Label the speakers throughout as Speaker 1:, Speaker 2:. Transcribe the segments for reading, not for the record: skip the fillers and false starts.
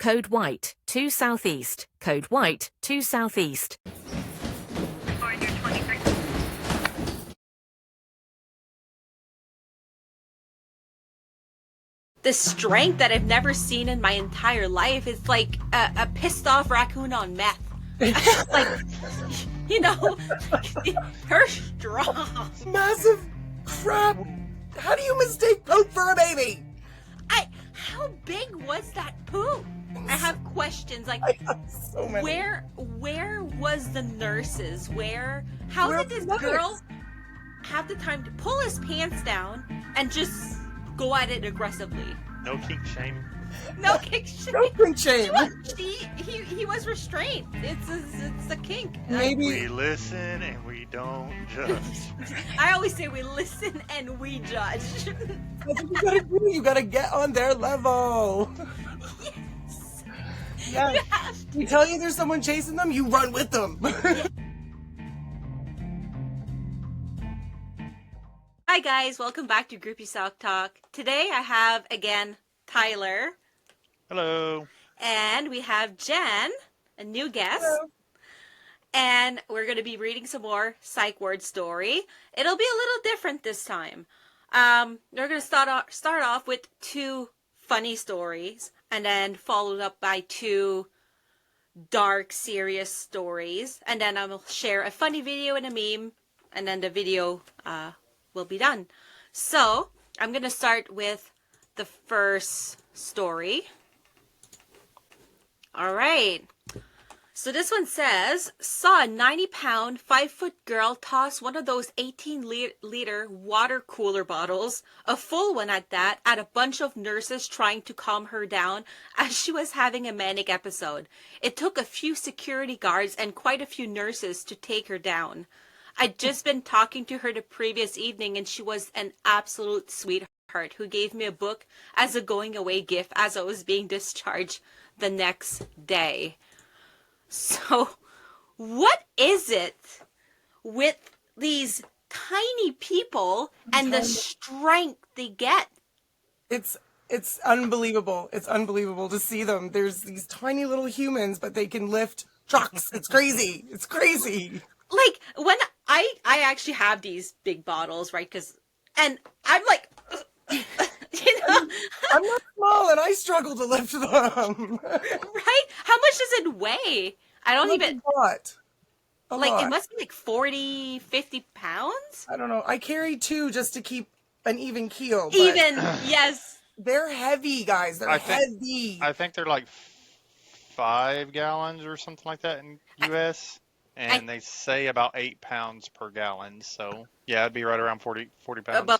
Speaker 1: Code white, 2 southeast. Code white, 2 southeast.
Speaker 2: The strength that I've never seen in my entire life is like a pissed off raccoon on meth. Like, you know, her strong.
Speaker 3: Massive crap. How do you mistake poop for a baby?
Speaker 2: How big was that poop? I have questions like,
Speaker 3: so many.
Speaker 2: where was the nurses? How did this girl have the time to pull his pants down and just go at it aggressively?
Speaker 4: No kink shame.
Speaker 2: No kink shame.
Speaker 3: No kink shame.
Speaker 2: He was restrained. It's a kink.
Speaker 3: Maybe
Speaker 4: We listen and we don't judge.
Speaker 2: I always say we listen and we judge.
Speaker 3: that's what you gotta do. You gotta get on their level.
Speaker 2: Yes.
Speaker 3: Yeah.
Speaker 2: You have to.
Speaker 3: We tell you there's someone chasing them, you run with them.
Speaker 2: Hi guys, welcome back to Grippy Sock Talk. Today I have again Tyler.
Speaker 4: Hello.
Speaker 2: And we have Jen, a new guest.
Speaker 3: Hello.
Speaker 2: And we're going to be reading some more Psych word story. It'll be a little different this time. We're going to start off with 2 funny stories, and then followed up by 2 dark, serious stories. And then I will share a funny video and a meme, and then the video will be done. So, I'm going to start with the first story. All right. So this one says, saw a 90-pound, 5-foot girl toss one of those 18-liter water cooler bottles, a full one at that, at a bunch of nurses trying to calm her down as she was having a manic episode. It took a few security guards and quite a few nurses to take her down. I'd just been talking to her the previous evening, and she was an absolute sweetheart who gave me a book as a going-away gift as I was being discharged the next day. So, what is it with these tiny people and the strength they get?
Speaker 3: It's unbelievable. It's unbelievable to see them. There's these tiny little humans, but they can lift trucks. It's crazy. It's crazy.
Speaker 2: Like, when I actually have these big bottles, right? And I'm like, you know,
Speaker 3: I'm not small and I struggle to lift them.
Speaker 2: right? How much does it weigh? I don't even...
Speaker 3: A lot. A
Speaker 2: like,
Speaker 3: lot.
Speaker 2: it must be like 40, 50 pounds?
Speaker 3: I don't know. I carry 2 just to keep an even keel. But
Speaker 2: Even, yes.
Speaker 3: they're heavy, guys. They're heavy.
Speaker 4: I think they're like 5 gallons or something like that in U.S. And they say about 8 pounds per gallon. So, yeah, it'd be right around 40 pounds.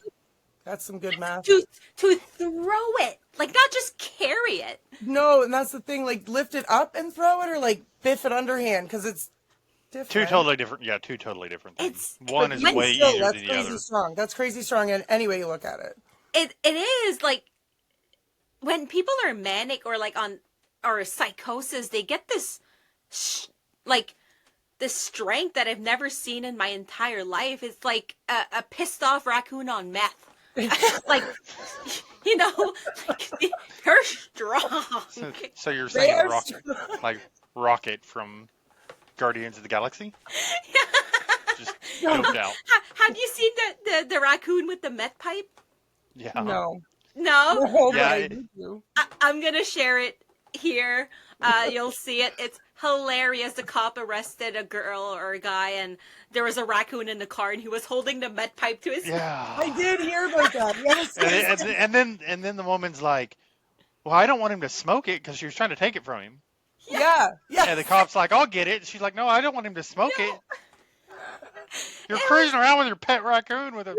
Speaker 3: That's some good math.
Speaker 2: To throw it. Like, not just carry it.
Speaker 3: No, and that's the thing. Like, lift it up and throw it, or like biff it underhand, because it's different.
Speaker 4: 2 totally different. Yeah, 2 totally different things. One is
Speaker 3: But
Speaker 4: way
Speaker 3: still,
Speaker 4: easier
Speaker 3: that's
Speaker 4: than the
Speaker 3: crazy
Speaker 4: other.
Speaker 3: strong. That's crazy strong, and any way you look at it.
Speaker 2: It is, like, when people are manic or, like, or psychosis, they get this, this strength that I've never seen in my entire life. It's like a pissed off raccoon on meth. Like, you know, like, they're strong.
Speaker 4: So you're saying Rocket from Guardians of the Galaxy? Just doped out.
Speaker 2: Have you seen the raccoon with the meth pipe?
Speaker 4: Yeah.
Speaker 2: No?
Speaker 3: No,
Speaker 4: Yeah,
Speaker 3: I need to.
Speaker 2: I'm going to share it here. You'll see it. It's hilarious. The cop arrested a girl or a guy, and there was a raccoon in the car, and he was holding the meth pipe to his...
Speaker 4: Yeah.
Speaker 3: I did hear about that. Yes.
Speaker 4: And then the woman's like, well, I don't want him to smoke it because she was trying to take it from him.
Speaker 3: Yeah.
Speaker 4: And the cop's like, I'll get it. She's like, no, I don't want him to smoke it. You're cruising around with your pet raccoon with a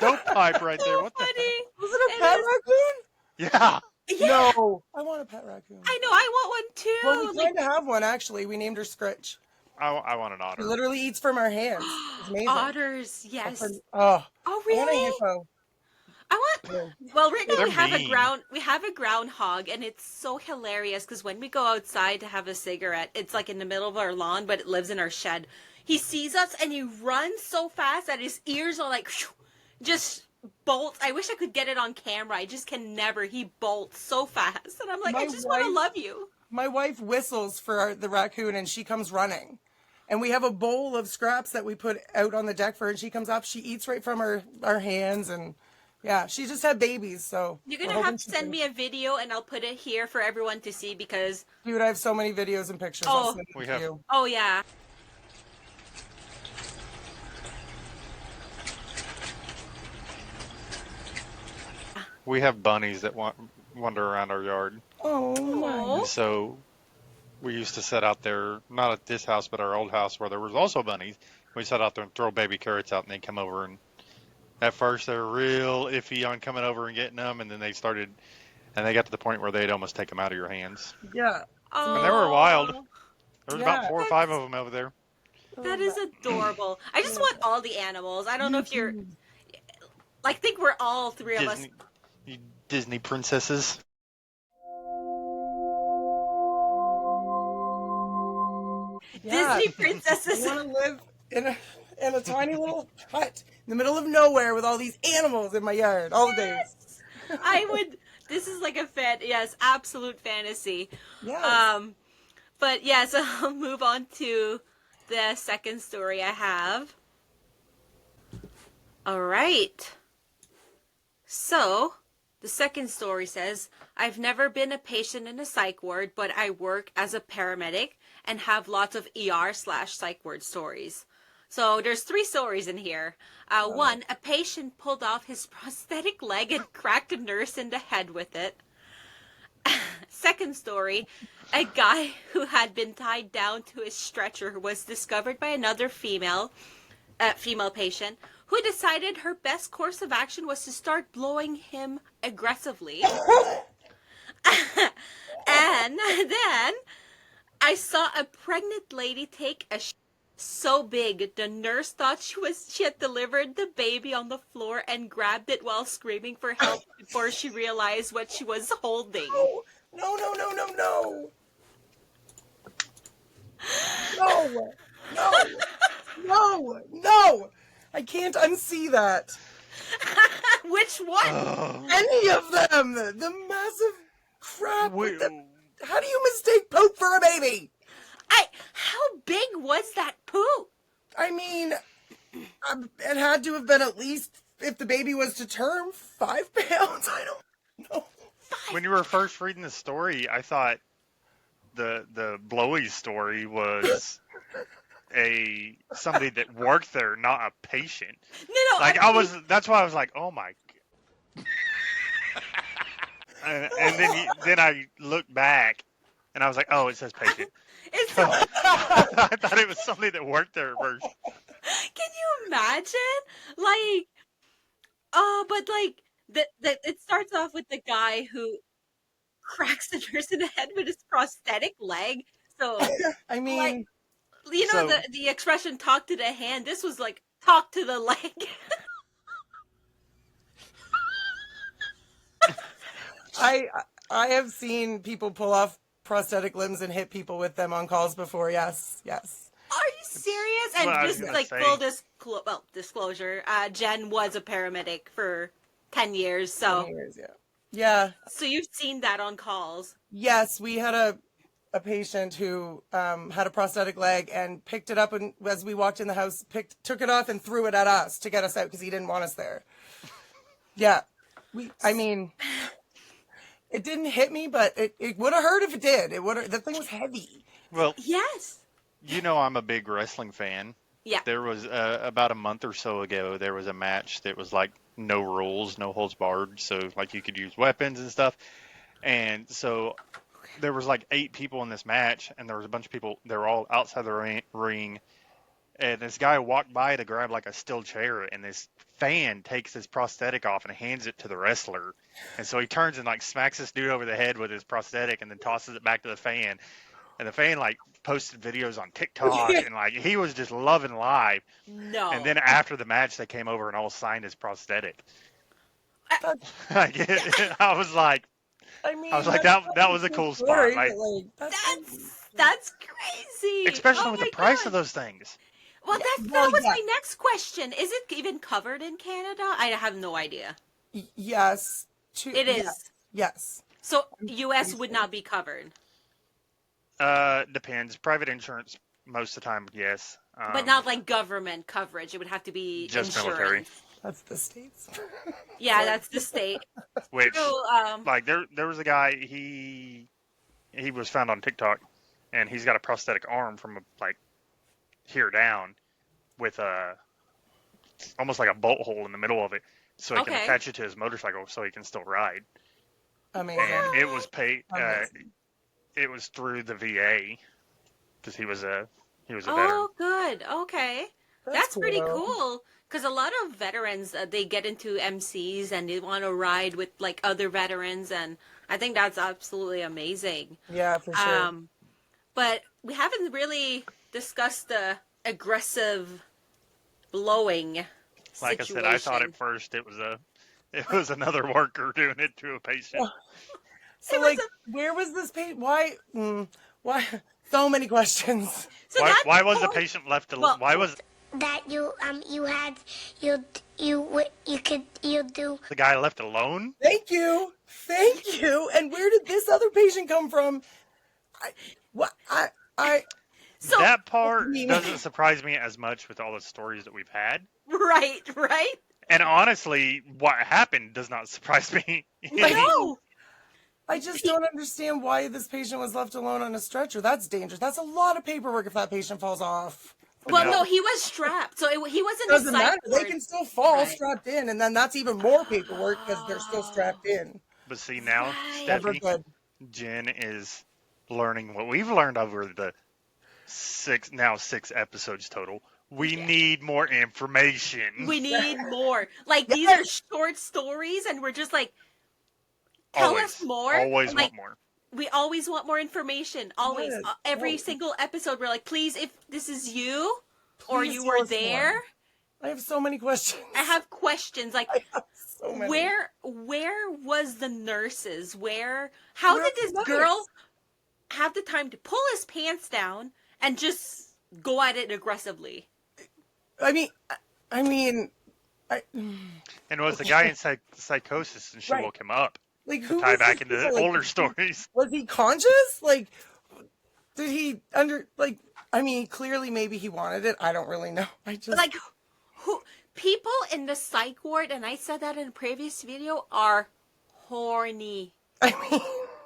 Speaker 4: dope pipe right there. What
Speaker 2: funny.
Speaker 3: Was it a pet raccoon?
Speaker 4: Yeah.
Speaker 2: Yeah.
Speaker 3: No. I want a pet raccoon.
Speaker 2: I know, I want one too.
Speaker 3: Well, we tried to have one, actually. We named her Scritch.
Speaker 4: I want an otter.
Speaker 3: He literally eats from our hands. It's amazing.
Speaker 2: Otters, yes.
Speaker 3: Oh,
Speaker 2: Really?
Speaker 3: I want a hippo.
Speaker 2: Well, right now
Speaker 4: They're
Speaker 2: we have
Speaker 4: mean.
Speaker 2: we have a groundhog, and it's so hilarious because when we go outside to have a cigarette, it's like in the middle of our lawn, but it lives in our shed. He sees us and he runs so fast that his ears are like just bolts. I wish I could get it on camera. I just can never. He bolts so fast, and I'm like, I just want to love you.
Speaker 3: My wife whistles for the raccoon and she comes running. And we have a bowl of scraps that we put out on the deck for her, and she comes up, she eats right from our hands, and yeah, she just had babies, so.
Speaker 2: You're going to have to send me a video and I'll put it here for everyone to see because...
Speaker 3: Dude, I have so many videos and pictures. I'll send it to you.
Speaker 2: Oh, yeah.
Speaker 4: We have bunnies that wander around our yard.
Speaker 3: Oh, my.
Speaker 4: And so we used to sit out there, not at this house, but our old house where there was also bunnies. We sat out there and throw baby carrots out, and they'd come over. And at first, they were real iffy on coming over and getting them, and then they started, and they got to the point where they'd almost take them out of your hands.
Speaker 3: Yeah.
Speaker 2: Oh.
Speaker 4: And they were wild. There was about 4 or 5 of them over there.
Speaker 2: That is adorable. I just want all the animals. I don't know if you're... I think we're all three of us.
Speaker 4: You Disney princesses.
Speaker 3: Yeah.
Speaker 2: Disney princesses.
Speaker 3: I want to live in a tiny little hut in the middle of nowhere with all these animals in my yard all the days.
Speaker 2: I would. This is like a absolute fantasy.
Speaker 3: Yes.
Speaker 2: But yeah, so I'll move on to the second story I have. All right. So, the second story says, I've never been a patient in a psych ward, but I work as a paramedic and have lots of ER/psych ward stories. So, there's 3 stories in here. One, a patient pulled off his prosthetic leg and cracked a nurse in the head with it. Second story, a guy who had been tied down to his stretcher was discovered by another female patient who decided her best course of action was to start blowing him aggressively. And then I saw a pregnant lady take a so big the nurse thought she had delivered the baby on the floor and grabbed it while screaming for help before she realized what she was holding.
Speaker 3: No. No. I can't unsee that.
Speaker 2: Which one?
Speaker 3: Any of them. The massive crap. How do you mistake poop for a baby?
Speaker 2: How big was that poop?
Speaker 3: I mean, it had to have been at least, if the baby was to term, 5 pounds. I don't know.
Speaker 4: When you were first reading the story, I thought the blowy story was somebody that worked there, not a patient.
Speaker 2: No.
Speaker 4: That's why I was like, oh my. and then I looked back, and I was like, oh, it says patient. I thought it was somebody that worked there first.
Speaker 2: Can you imagine? It starts off with the guy who cracks the nurse in the head with his prosthetic leg. So,
Speaker 3: I mean,
Speaker 2: the expression "talk to the hand." This was like talk to the leg.
Speaker 3: I have seen people pull off prosthetic limbs and hit people with them on calls before. Yes.
Speaker 2: Are you serious? And just full disclosure, Jen was a paramedic for 10 years. So
Speaker 3: 10 years, yeah. So
Speaker 2: you've seen that on calls.
Speaker 3: Yes, we had a patient who had a prosthetic leg and picked it up, and as we walked in the house, took it off and threw it at us to get us out because he didn't want us there. Yeah, it didn't hit me, but it would have hurt if it did. The thing was heavy.
Speaker 4: Well,
Speaker 2: yes.
Speaker 4: I'm a big wrestling fan.
Speaker 2: Yeah.
Speaker 4: There was about a month or so ago, there was a match that was like no rules, no holds barred. So like you could use weapons and stuff. And so there was like 8 people in this match, and there was a bunch of people. They were all outside the ring. And this guy walked by to grab like a steel chair, and this fan takes his prosthetic off and hands it to the wrestler. And so he turns and like smacks this dude over the head with his prosthetic, and then tosses it back to the fan. And the fan like posted videos on TikTok, and like he was just loving life.
Speaker 2: No.
Speaker 4: And then after the match, they came over and all signed his prosthetic. I was like, that was a cool spot. Like,
Speaker 2: that's crazy.
Speaker 4: Especially with the price of those things.
Speaker 2: Well, that was my next question. Is it even covered in Canada? I have no idea.
Speaker 3: Yes.
Speaker 2: It is.
Speaker 3: Yes.
Speaker 2: So U.S. would not be covered.
Speaker 4: Depends. Private insurance, most of the time, yes.
Speaker 2: But not like government coverage. It would have to be
Speaker 4: Just
Speaker 2: insurance.
Speaker 4: military.
Speaker 3: That's the States.
Speaker 2: Yeah, that's the state.
Speaker 4: Which,
Speaker 2: So,
Speaker 4: like, there was a guy, he was found on TikTok, and he's got a prosthetic arm from, like, here down with almost like a bolt hole in the middle of it, so he can
Speaker 2: Okay.
Speaker 4: attach it to his motorcycle so he can still ride.
Speaker 3: Amazing.
Speaker 4: And it was paid.
Speaker 3: Amazing.
Speaker 4: It was through the VA because he was a veteran.
Speaker 2: oh, good. Okay. That's
Speaker 3: cool,
Speaker 2: pretty
Speaker 3: though.
Speaker 2: cool. Because a lot of veterans, they get into MCs and they want to ride with like other veterans, and I think that's absolutely amazing.
Speaker 3: Yeah, for sure.
Speaker 2: But we haven't really discussed the aggressive blowing
Speaker 4: Like
Speaker 2: situation.
Speaker 4: I said, I thought at first it was another worker doing it to a patient.
Speaker 3: So,
Speaker 2: it was
Speaker 3: like, where was this patient? Why? Why? So many questions.
Speaker 2: So
Speaker 4: Why was the patient left alone?
Speaker 2: Well,
Speaker 4: Why was
Speaker 5: That you could do.
Speaker 4: the guy left alone?
Speaker 3: Thank you. And where did this other patient come from?
Speaker 2: So,
Speaker 4: That part
Speaker 3: mean-
Speaker 4: doesn't surprise me as much with all the stories that we've had.
Speaker 2: right.
Speaker 4: And honestly, what happened does not surprise me.
Speaker 2: No.
Speaker 3: I just don't understand why this patient was left alone on a stretcher. That's dangerous. That's a lot of paperwork if that patient falls off.
Speaker 2: Well,
Speaker 4: No.
Speaker 2: no, he was strapped, so he wasn't.
Speaker 3: Doesn't
Speaker 2: a
Speaker 3: matter. They
Speaker 2: sideboard.
Speaker 3: can still fall
Speaker 2: Right.
Speaker 3: strapped in, and then that's even more paperwork because they're still strapped in.
Speaker 4: But see now,
Speaker 2: Right.
Speaker 3: Never
Speaker 4: Stephanie,
Speaker 3: good.
Speaker 4: Jen is learning what we've learned over the six episodes total. We need more information.
Speaker 2: We need more. Like these are short stories, and we're just like, tell
Speaker 4: always,
Speaker 2: us more.
Speaker 4: Always
Speaker 2: Like,
Speaker 4: want more.
Speaker 2: we always want more information. Always,
Speaker 3: Yes,
Speaker 2: every
Speaker 3: yes.
Speaker 2: single episode, we're like, please, if this is you or
Speaker 3: Please
Speaker 2: you
Speaker 3: tell
Speaker 2: were
Speaker 3: us more.
Speaker 2: there,
Speaker 3: I have so many questions.
Speaker 2: I have questions. Like,
Speaker 3: I have so many.
Speaker 2: where was the nurses? How
Speaker 3: Where
Speaker 2: did this
Speaker 3: was the
Speaker 2: girl
Speaker 3: nurse?
Speaker 2: have the time to pull his pants down and just go at it aggressively?
Speaker 3: I mean,
Speaker 4: And it was the guy in psychosis, and she
Speaker 3: Right.
Speaker 4: woke him up.
Speaker 3: like who
Speaker 4: Tie
Speaker 3: was
Speaker 4: back
Speaker 3: this
Speaker 4: into
Speaker 3: person?
Speaker 4: the
Speaker 3: Like,
Speaker 4: older stories.
Speaker 3: Was he conscious? Like, did he I mean, clearly maybe he wanted it. I don't really know. I just
Speaker 2: Like, who people in the psych ward, and I said that in a previous video, are horny.
Speaker 3: I mean,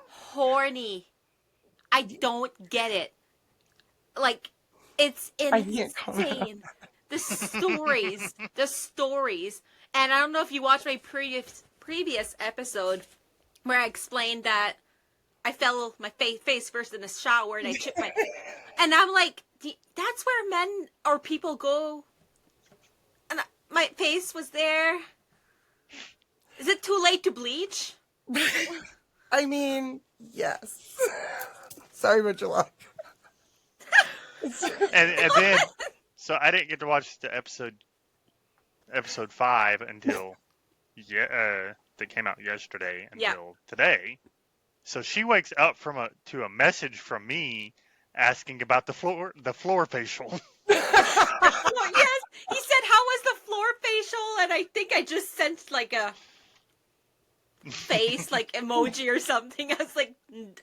Speaker 2: Horny. I don't get it. Like, it's
Speaker 3: I can't comment on
Speaker 2: insane. The stories. And I don't know if you watched my previous episode where I explained that I fell my face first in the shower and I chipped my. And I'm like, that's where men or people go. And my face was there. Is it too late to bleach?
Speaker 3: I mean, yes. Sorry about your luck.
Speaker 4: And then, so I didn't get to watch the episode 5 until that came out yesterday until today. So she wakes up to a message from me asking about the floor facial.
Speaker 2: Oh, yes. He said, how was the floor facial? And I think I just sent like a face, like emoji or something. I was like,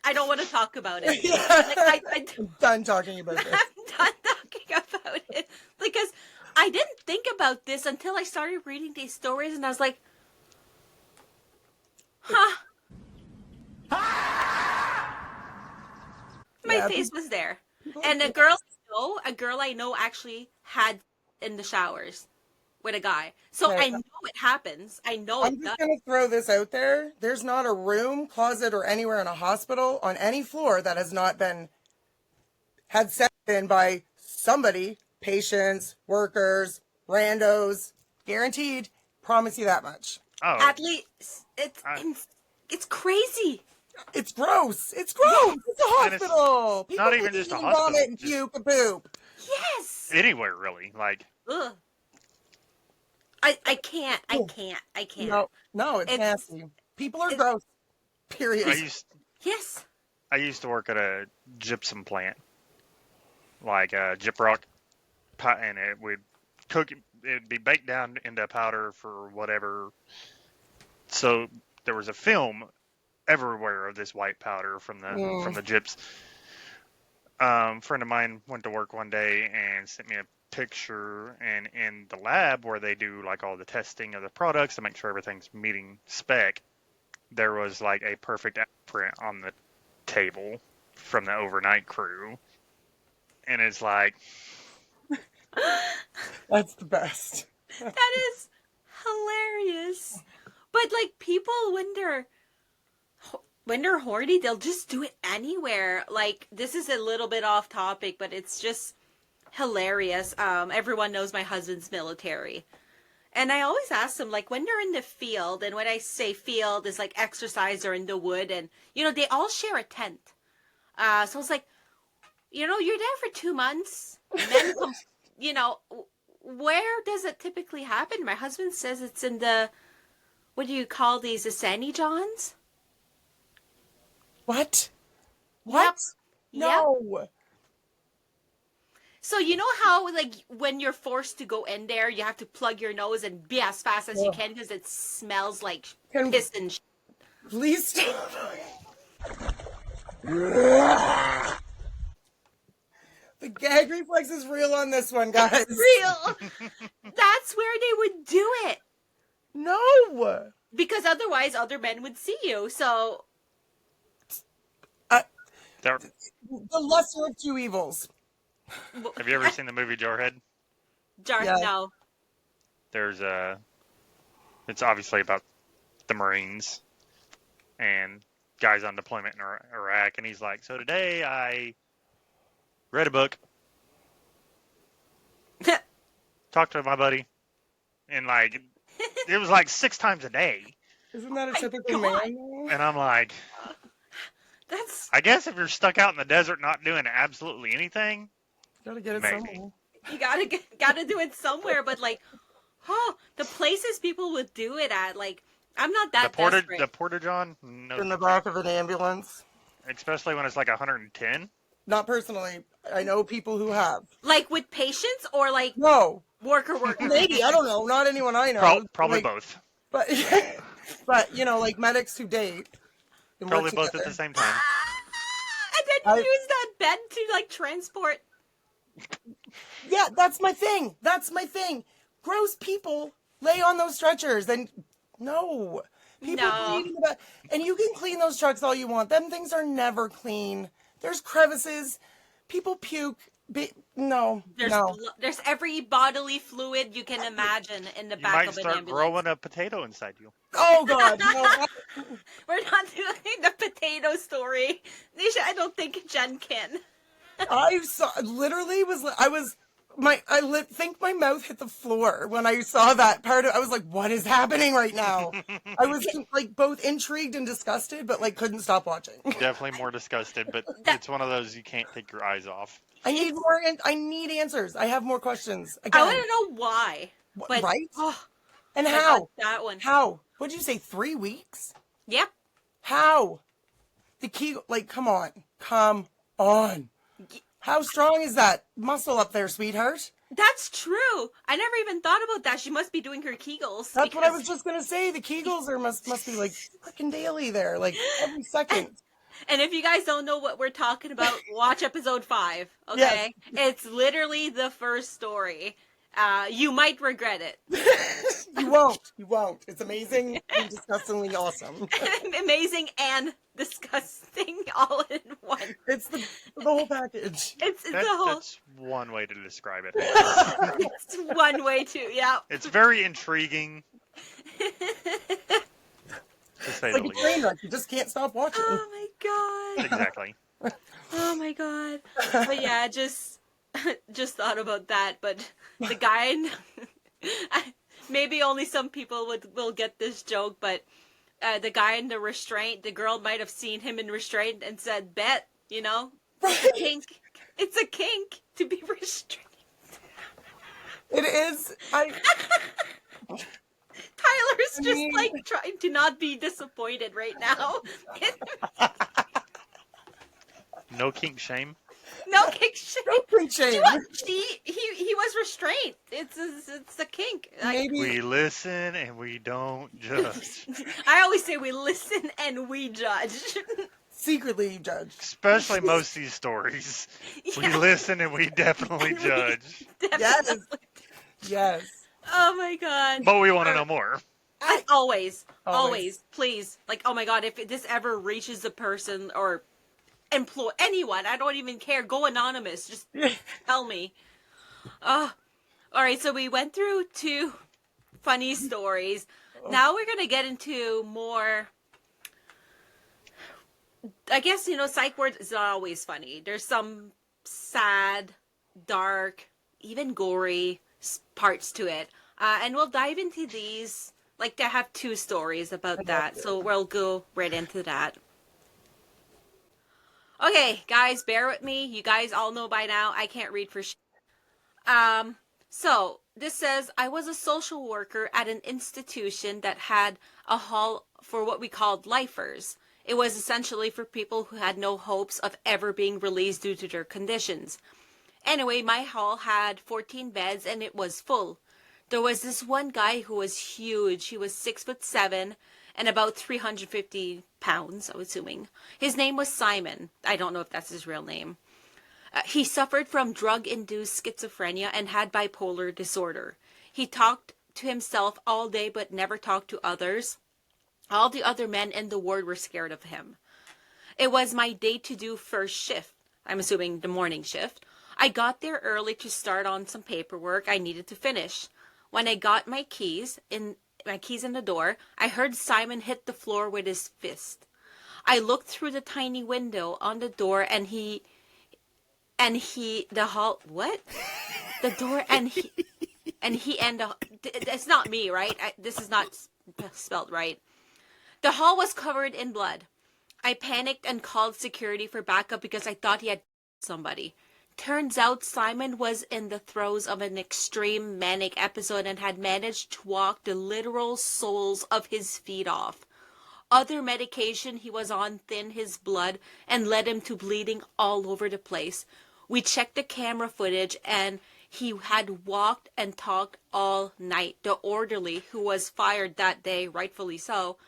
Speaker 2: I don't want to talk about it. Like,
Speaker 3: I'm done talking about this.
Speaker 2: I'm done talking about it. Because I didn't think about this until I started reading these stories and I was like, huh. My
Speaker 3: Yeah,
Speaker 2: face was there. And a girl I know actually had in the showers with a guy. So
Speaker 3: Okay.
Speaker 2: I know it happens. I know
Speaker 3: I'm
Speaker 2: it does.
Speaker 3: just going to throw this out there. There's not a room, closet, or anywhere in a hospital on any floor that has not had sex in by somebody, patients, workers, randos. Guaranteed. Promise you that much.
Speaker 4: Oh,
Speaker 2: At least it's crazy.
Speaker 3: It's gross. It's gross. It's a
Speaker 4: And it's
Speaker 3: hospital. People
Speaker 4: not even
Speaker 3: can
Speaker 4: just a
Speaker 3: eat and
Speaker 4: hospital,
Speaker 3: vomit and
Speaker 4: just-
Speaker 3: puke and poop.
Speaker 2: Yes.
Speaker 4: anywhere really. Like,
Speaker 2: Ugh. I can't.
Speaker 3: No, it's
Speaker 2: It's-
Speaker 3: nasty. People are gross. Period.
Speaker 2: Yes.
Speaker 4: I used to work at a gypsum plant, like gyprock, and it would cook. It'd be baked down into powder for whatever. So there was a film everywhere of this white powder from the gyps. Friend of mine went to work one day and sent me a picture, and in the lab where they do like all the testing of the products to make sure everything's meeting spec, there was like a perfect print on the table from the overnight crew. And it's like,
Speaker 3: That's the best.
Speaker 2: That is hilarious. But like people when they're horny, they'll just do it anywhere. Like this is a little bit off topic, but it's just hilarious. Everyone knows my husband's military. And I always ask them, like, when they're in the field, and when I say field, is like exercise or in the wood, and, you know, they all share a tent. So it's like, you know, you're there for 2 months, men come, you know, where does it typically happen? My husband says it's in the, what do you call these, the Sandy Johns?
Speaker 3: What? What?
Speaker 2: Yep.
Speaker 3: No.
Speaker 2: So you know how, like, when you're forced to go in there, you have to plug your nose and be as fast as you can because it smells like piss and shit.
Speaker 3: Please stop. The gag reflex is real on this one, guys.
Speaker 2: Real. That's where they would do it.
Speaker 3: No.
Speaker 2: Because otherwise other men would see you. So
Speaker 4: there,
Speaker 3: The lesser of two evils.
Speaker 4: have you ever seen the movie Jarhead?
Speaker 3: Yeah.
Speaker 2: No.
Speaker 4: There's it's obviously about the Marines and guys on deployment in Iraq, and he's like, so today I read a book, talked to my buddy, and like, it was like 6 times a day.
Speaker 3: Isn't that a typical
Speaker 2: God.
Speaker 3: man? though?
Speaker 4: And I'm like,
Speaker 2: That's,
Speaker 4: I guess if you're stuck out in the desert not doing absolutely anything,
Speaker 3: Gotta get it
Speaker 4: Maybe.
Speaker 3: somewhere.
Speaker 2: you gotta do it somewhere, but like, oh, the places people would do it at, like, I'm not that desperate.
Speaker 4: the porta john, no,
Speaker 3: In the back of an ambulance.
Speaker 4: especially when it's like 110.
Speaker 3: Not personally. I know people who have.
Speaker 2: Like with patients or like
Speaker 3: No.
Speaker 2: worker.
Speaker 3: Maybe. I don't know. Not anyone I know.
Speaker 4: Probably
Speaker 3: Like,
Speaker 4: both.
Speaker 3: But, you know, like medics who date. and work
Speaker 4: Probably both at
Speaker 3: together.
Speaker 4: the same time.
Speaker 2: And then use that bed to like transport.
Speaker 3: Yeah, that's my thing. That's my thing. Gross people lay on those stretchers. And no. People
Speaker 2: No.
Speaker 3: bleeding about. And you can clean those trucks all you want. Them things are never clean. There's crevices. People puke. No.
Speaker 2: There's every bodily fluid you can imagine in the
Speaker 4: You
Speaker 2: back
Speaker 4: might
Speaker 2: of an
Speaker 4: start
Speaker 2: ambulance.
Speaker 4: growing a potato inside you.
Speaker 3: Oh, God. No.
Speaker 2: We're not doing the potato story. Nisha, I don't think Jen can.
Speaker 3: I saw, literally think my mouth hit the floor when I saw that part of, I was like, what is happening right now? I was like both intrigued and disgusted, but like couldn't stop watching.
Speaker 4: Definitely more disgusted, but it's one of those you can't take your eyes off.
Speaker 3: I need more, I need answers. I have more questions.
Speaker 2: I
Speaker 3: Again,
Speaker 2: want to know why. But,
Speaker 3: right?
Speaker 2: Oh,
Speaker 3: And
Speaker 2: I
Speaker 3: how?
Speaker 2: got that one.
Speaker 3: How? What'd you say, 3 weeks?
Speaker 2: Yep.
Speaker 3: How? The key, like, come on. How strong is that muscle up there, sweetheart?
Speaker 2: That's true. I never even thought about that. She must be doing her Kegels.
Speaker 3: That's what I was
Speaker 2: because-
Speaker 3: just gonna say. The Kegels must be like freaking daily there, like every second.
Speaker 2: And if you guys don't know what we're talking about, watch episode 5. Okay, It's literally the first story. You might regret it.
Speaker 3: You won't. It's amazing and disgustingly awesome.
Speaker 2: Amazing and disgusting all in one.
Speaker 3: It's the whole package.
Speaker 2: It's the whole.
Speaker 4: That's one way to describe it.
Speaker 2: It's one way to, yeah.
Speaker 4: It's very intriguing. To say
Speaker 3: It's
Speaker 4: the
Speaker 3: like a
Speaker 4: least.
Speaker 3: train wreck. You just can't stop watching.
Speaker 2: Oh my god.
Speaker 4: Exactly.
Speaker 2: Oh my god. But yeah, just thought about that. But the guy, maybe only some people will get this joke, but the guy in the restraint, the girl might have seen him in restraint and said, "Bet, you know, it's a kink. It's a kink to be restrained."
Speaker 3: It is.
Speaker 2: Tyler's just like trying to not be disappointed right now.
Speaker 4: No kink shame.
Speaker 2: No kink shame.
Speaker 3: No kink shame.
Speaker 2: He was restrained. It's a kink.
Speaker 3: Maybe
Speaker 4: We listen and we don't judge.
Speaker 2: I always say we listen and we judge.
Speaker 3: Secretly, you judge.
Speaker 4: Especially most of these stories. We listen and we definitely judge.
Speaker 3: Yes. Yes.
Speaker 2: Oh my god.
Speaker 4: But we want to know more.
Speaker 2: Like always,
Speaker 3: Always.
Speaker 2: please. Like, oh my god, if this ever reaches a person or employ anyone, I don't even care. Go anonymous. Just tell me. All right, so we went through 2 funny stories. Now we're gonna get into more. I guess, psych ward is not always funny. There's some sad, dark, even gory parts to it. And we'll dive into these. Like, I have 2 stories about that, so we'll go right into that. Okay, guys, bear with me. You guys all know by now, I can't read for shit. So, this says, I was a social worker at an institution that had a hall for what we called lifers. It was essentially for people who had no hopes of ever being released due to their conditions. Anyway, my hall had 14 beds and it was full. There was this one guy who was huge. He was 6'7" and about 350 pounds, I'm assuming. His name was Simon. I don't know if that's his real name. He suffered from drug-induced schizophrenia and had bipolar disorder. He talked to himself all day but never talked to others. All the other men in the ward were scared of him. It was my day to do first shift. I'm assuming the morning shift. I got there early to start on some paperwork I needed to finish. When I got my keys in the door, I heard Simon hit the floor with his fist. I looked through the tiny window on the door the door it's not me, right? This is not spelled right. The hall was covered in blood. I panicked and called security for backup because I thought he had somebody. Turns out Simon was in the throes of an extreme manic episode and had managed to walk the literal soles of his feet off. Other medication he was on thinned his blood and led him to bleeding all over the place. We checked the camera footage and he had walked and talked all night. The orderly, who was fired that day, rightfully so,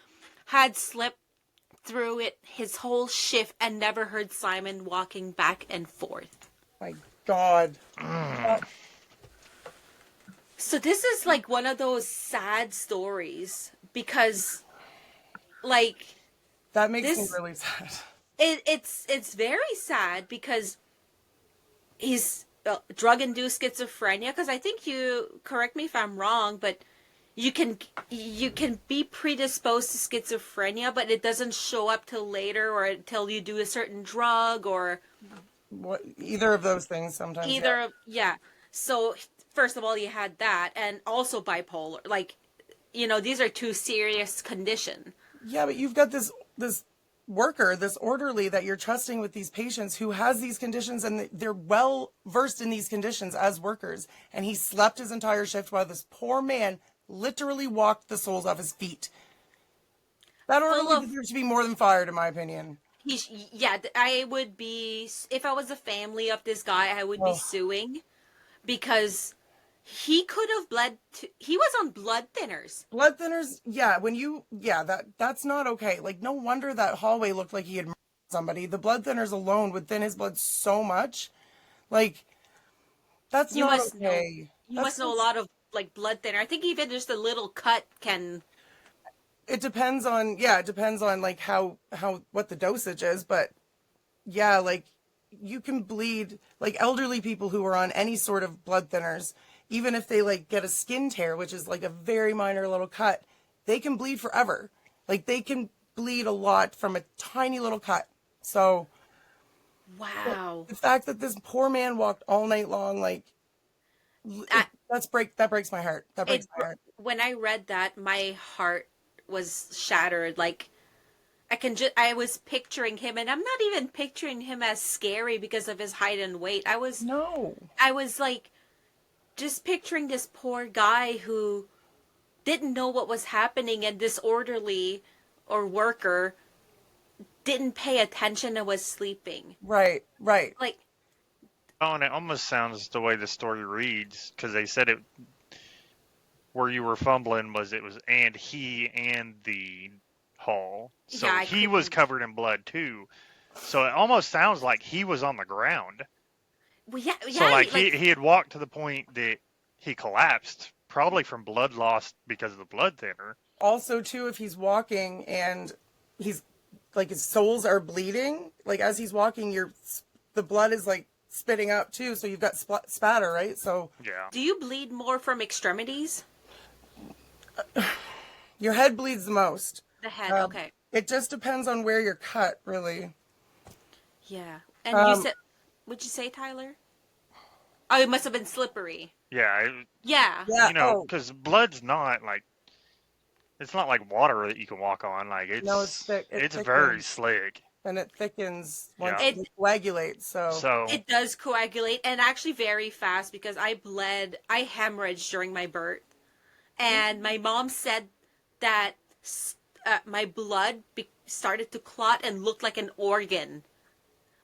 Speaker 2: had slept through it his whole shift and never heard Simon walking back and forth.
Speaker 3: My God.
Speaker 2: So this is like one of those sad stories because, like,
Speaker 3: That makes me really sad.
Speaker 2: It's very sad because he's drug-induced schizophrenia. Because I think correct me if I'm wrong, but you can be predisposed to schizophrenia, but it doesn't show up till later or until you do a certain drug or
Speaker 3: Either of those things sometimes.
Speaker 2: Yeah. So first of all, you had that, and also bipolar. Like, these are 2 serious conditions.
Speaker 3: Yeah, but you've got this worker, this orderly that you're trusting with these patients who has these conditions, and they're well versed in these conditions as workers. And he slept his entire shift while this poor man literally walked the soles off his feet. That orderly deserves to be more than fired, in my opinion.
Speaker 2: I would be, if I was the family of this guy, I would be suing because he could have he was on blood thinners.
Speaker 3: Blood thinners, that's not okay. Like, no wonder that hallway looked like he had murdered somebody. The blood thinners alone would thin his blood so much. Like, that's not okay.
Speaker 2: You must know a lot of, like, blood thinner. I think even just a little cut can...
Speaker 3: It depends on like what the dosage is, but yeah, like, you can bleed, like, elderly people who are on any sort of blood thinners, even if they, like, get a skin tear, which is like a very minor little cut, they can bleed forever. Like, they can bleed a lot from a tiny little cut. So
Speaker 2: wow.
Speaker 3: The fact that this poor man walked all night long, like, that breaks my heart. That breaks my heart.
Speaker 2: When I read that, my heart was shattered. Like, I was picturing him, and I'm not even picturing him as scary because of his height and weight. I was like just picturing this poor guy who didn't know what was happening, and this orderly or worker didn't pay attention and was sleeping.
Speaker 3: Right.
Speaker 2: Like,
Speaker 4: and it almost sounds the way the story reads, because they said it where you were fumbling was and he and the hall. So
Speaker 2: Yeah, I
Speaker 4: he was
Speaker 2: couldn't.
Speaker 4: covered in blood too. So it almost sounds like he was on the ground.
Speaker 2: Well, yeah,
Speaker 4: So
Speaker 2: yeah,
Speaker 4: like
Speaker 2: like
Speaker 4: he had walked to the point that he collapsed, probably from blood loss because of the blood thinner.
Speaker 3: Also, too, if he's walking and he's like his soles are bleeding, like as he's walking, the blood is like spitting up too. So you've got spatter, right? So
Speaker 4: Yeah.
Speaker 2: do you bleed more from extremities?
Speaker 3: your head bleeds the most.
Speaker 2: The head,
Speaker 3: Um,
Speaker 2: okay.
Speaker 3: It just depends on where you're cut, really.
Speaker 2: Yeah. And you said, what'd you say, Tyler? Oh, it must have been slippery.
Speaker 4: Yeah.
Speaker 2: Yeah.
Speaker 3: Yeah.
Speaker 4: You know,
Speaker 3: Oh,
Speaker 4: because blood's not like, it's not like water that you can walk on. Like
Speaker 3: no, it's thick. It
Speaker 4: it's very
Speaker 3: thickens
Speaker 4: slick.
Speaker 3: and it thickens once
Speaker 4: Yeah.
Speaker 3: it coagulates. So
Speaker 4: So
Speaker 2: It does coagulate and actually very fast because I hemorrhaged during my birth. And my mom said that my blood started to clot and looked like an organ.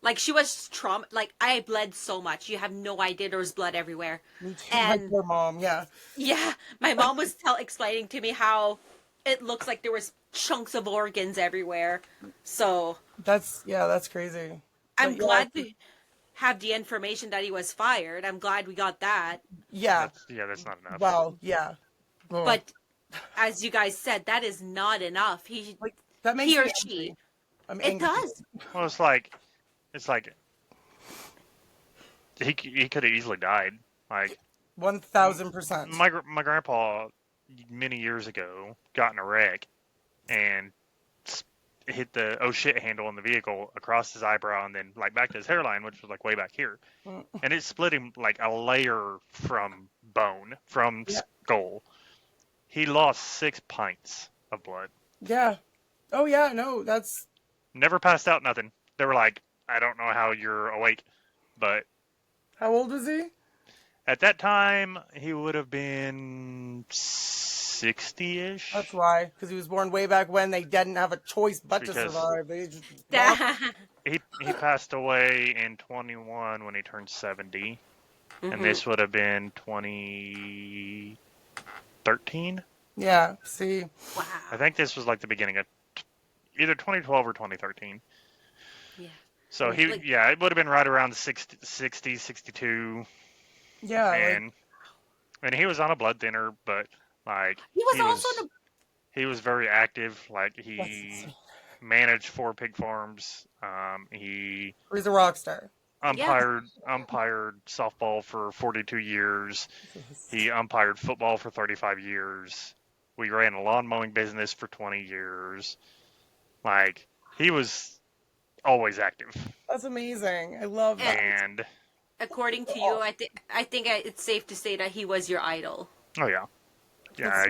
Speaker 2: Like she was like I bled so much. You have no idea there was blood everywhere.
Speaker 3: me too. My
Speaker 2: And
Speaker 3: poor mom. Yeah.
Speaker 2: yeah, my mom was explaining to me how it looks like there was chunks of organs everywhere. So
Speaker 3: That's crazy.
Speaker 2: I'm
Speaker 3: But yeah,
Speaker 2: glad to have the information that he was fired. I'm glad we got that.
Speaker 3: Yeah.
Speaker 4: that's not enough.
Speaker 3: Well, yeah. Ugh.
Speaker 2: But as you guys said, that is not enough.
Speaker 3: like that makes
Speaker 2: He or
Speaker 3: me
Speaker 2: she.
Speaker 3: angry. I'm
Speaker 2: It
Speaker 3: angry.
Speaker 2: does.
Speaker 4: Well, it's like he could have easily died. Like
Speaker 3: 1,000%.
Speaker 4: my grandpa many years ago got in a wreck and hit the oh shit handle in the vehicle across his eyebrow and then like back to his hairline, which was like way back here, and it split him like a layer from bone from
Speaker 3: Yeah.
Speaker 4: skull. He lost 6 pints of blood.
Speaker 3: Yeah. Oh yeah. No, that's
Speaker 4: Never passed out, nothing. They were like, I don't know how you're awake, but
Speaker 3: how old was he?
Speaker 4: at that time he would have been 60-ish.
Speaker 3: That's why, because he was born way back when they didn't have a choice but to
Speaker 4: Because-
Speaker 3: survive. They just
Speaker 4: He passed away in 21 when he turned 70,
Speaker 2: Mm-hmm.
Speaker 4: and this would have been 2013.
Speaker 3: yeah. See,
Speaker 2: Wow.
Speaker 4: I think this was like the beginning of either 2012 or 2013.
Speaker 2: Yeah.
Speaker 4: So
Speaker 2: Like-
Speaker 4: it would have been right around 60, 62,
Speaker 3: yeah, like,
Speaker 4: and he was on a blood thinner, but like
Speaker 2: He was also on
Speaker 4: he was very active. Like
Speaker 3: that's
Speaker 4: he
Speaker 3: insane.
Speaker 4: managed 4 pig farms. He
Speaker 3: He's a rock star.
Speaker 4: umpired softball for 42 years. He umpired football for 35 years. We ran a lawn mowing business for 20 years. Like he was always active.
Speaker 3: That's amazing. I love that.
Speaker 4: And
Speaker 2: according to you, I think it's safe to say that he was your idol.
Speaker 4: oh yeah. Yeah,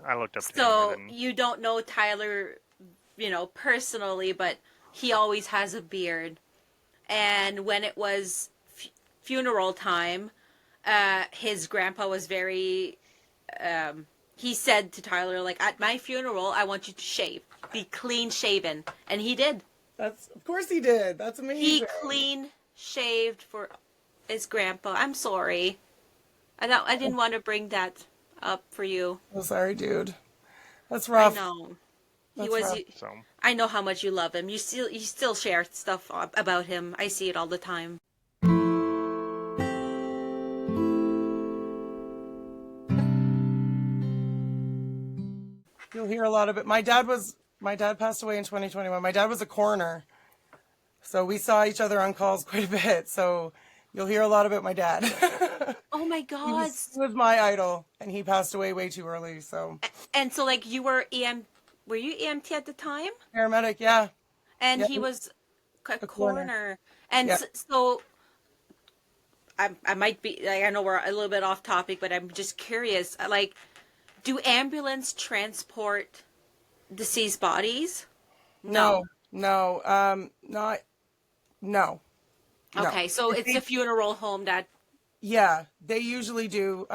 Speaker 4: I looked up to him.
Speaker 2: So
Speaker 4: And
Speaker 2: you don't know Tyler, personally, but he always has a beard. And when it was funeral time, his grandpa was very. He said to Tyler, like, at my funeral, I want you to shave, be clean shaven, and he did.
Speaker 3: Of course he did. That's amazing.
Speaker 2: He clean shaved for his grandpa. I'm sorry. I didn't want to bring that up for you.
Speaker 3: I'm sorry, dude. That's
Speaker 2: I
Speaker 3: rough.
Speaker 2: know.
Speaker 3: That's
Speaker 2: He was.
Speaker 3: rough.
Speaker 4: so
Speaker 2: I know how much you love him. You still share stuff about him. I see it all the time.
Speaker 3: You'll hear a lot of it. My dad passed away in 2021. My dad was a coroner. So we saw each other on calls quite a bit. So you'll hear a lot about my dad.
Speaker 2: Oh my
Speaker 3: he
Speaker 2: God!
Speaker 3: was my idol, and he passed away way too early. So
Speaker 2: And so, like, you were Were you EMT at the time?
Speaker 3: paramedic, yeah.
Speaker 2: And
Speaker 3: Yeah.
Speaker 2: he was a
Speaker 3: coroner.
Speaker 2: coroner. And
Speaker 3: Yeah.
Speaker 2: so, I might be. Like, I know we're a little bit off topic, but I'm just curious. Like, do ambulance transport deceased bodies?
Speaker 3: No. No. Not. No. No.
Speaker 2: Okay, so it's a funeral home that.
Speaker 3: Yeah, they usually do.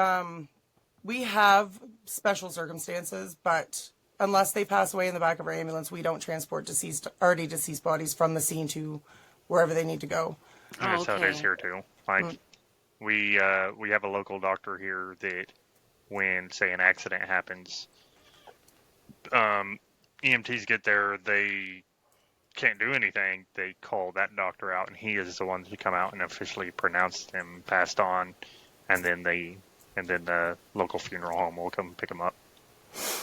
Speaker 3: We have special circumstances, but unless they pass away in the back of our ambulance, we don't transport already deceased bodies from the scene to wherever they need to go.
Speaker 4: I guess how it is
Speaker 2: Okay.
Speaker 4: here too. Like we have a local doctor here that when say an accident happens, EMTs get there, they can't do anything. They call that doctor out, and he is the one to come out and officially pronounce him passed on, and then the local funeral home will come pick him up.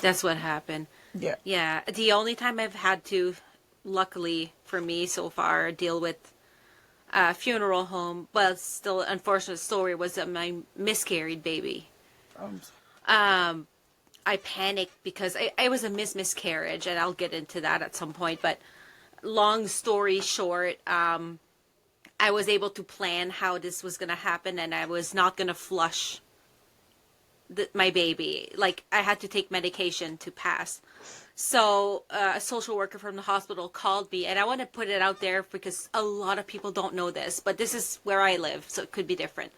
Speaker 2: That's what happened.
Speaker 3: Yeah.
Speaker 2: Yeah. The only time I've had to, luckily for me so far, deal with a funeral home, well, it's still an unfortunate story, was that my miscarried baby. I panicked because I was a miscarriage, and I'll get into that at some point. But long story short, I was able to plan how this was going to happen, and I was not going to flush my baby. Like, I had to take medication to pass. So a social worker from the hospital called me, and I want to put it out there because a lot of people don't know this, but this is where I live, so it could be different.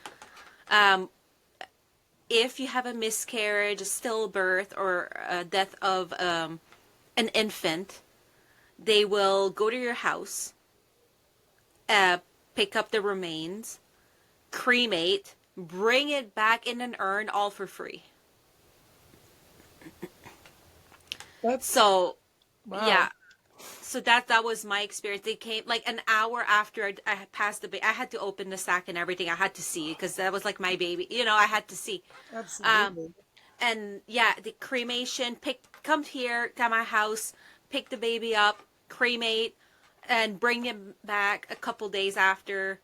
Speaker 2: If you have a miscarriage, a stillbirth, or a death of an infant, they will go to your house, pick up the remains, cremate, bring it back in an urn, all for free. So,
Speaker 3: wow.
Speaker 2: yeah. So that was my experience. They came like an hour after I had passed the baby. I had to open the sack and everything. I had to see because that was like my baby. You know, I had to see.
Speaker 3: Absolutely.
Speaker 2: And yeah, the cremation, come here to my house, pick the baby up, cremate, and bring him back a couple days after.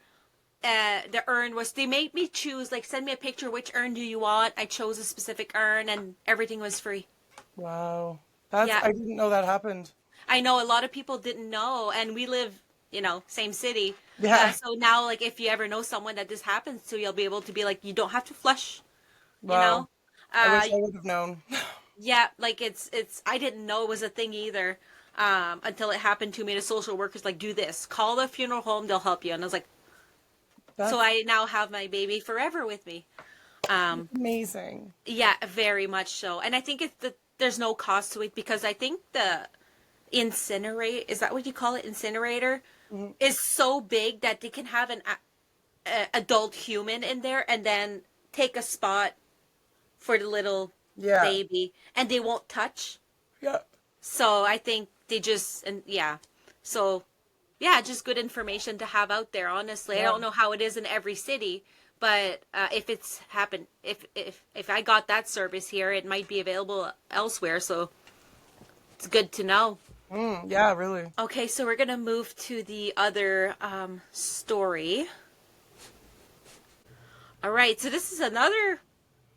Speaker 2: The urn was, they made me choose, like, send me a picture, which urn do you want? I chose a specific urn, and everything was free.
Speaker 3: Wow.
Speaker 2: Yeah.
Speaker 3: I didn't know that happened.
Speaker 2: I know a lot of people didn't know, and we live, same city.
Speaker 3: Yeah.
Speaker 2: So now, like, if you ever know someone that this happens to, you'll be able to be like, you don't have to flush,
Speaker 3: Wow. I wish
Speaker 2: Uh,
Speaker 3: I would have known.
Speaker 2: yeah, like, it's, I didn't know it was a thing either, until it happened to me. The social workers, like, do this. Call the funeral home, they'll help you. And I was like, so I now have my baby forever with me.
Speaker 3: Amazing.
Speaker 2: Yeah, very much so. And I think there's no cost to it because I think the incinerate, is that what you call it? Incinerator is so big that they can have an adult human in there and then take a spot for the little baby and they won't touch.
Speaker 3: Yeah.
Speaker 2: So I think they just, so yeah, just good information to have out there. Honestly, I don't know how it is in every city, but if it's happened, if I got that service here, it might be available elsewhere. So it's good to know.
Speaker 3: Yeah, really.
Speaker 2: Okay, so we're gonna move to the other story. All right, so this is another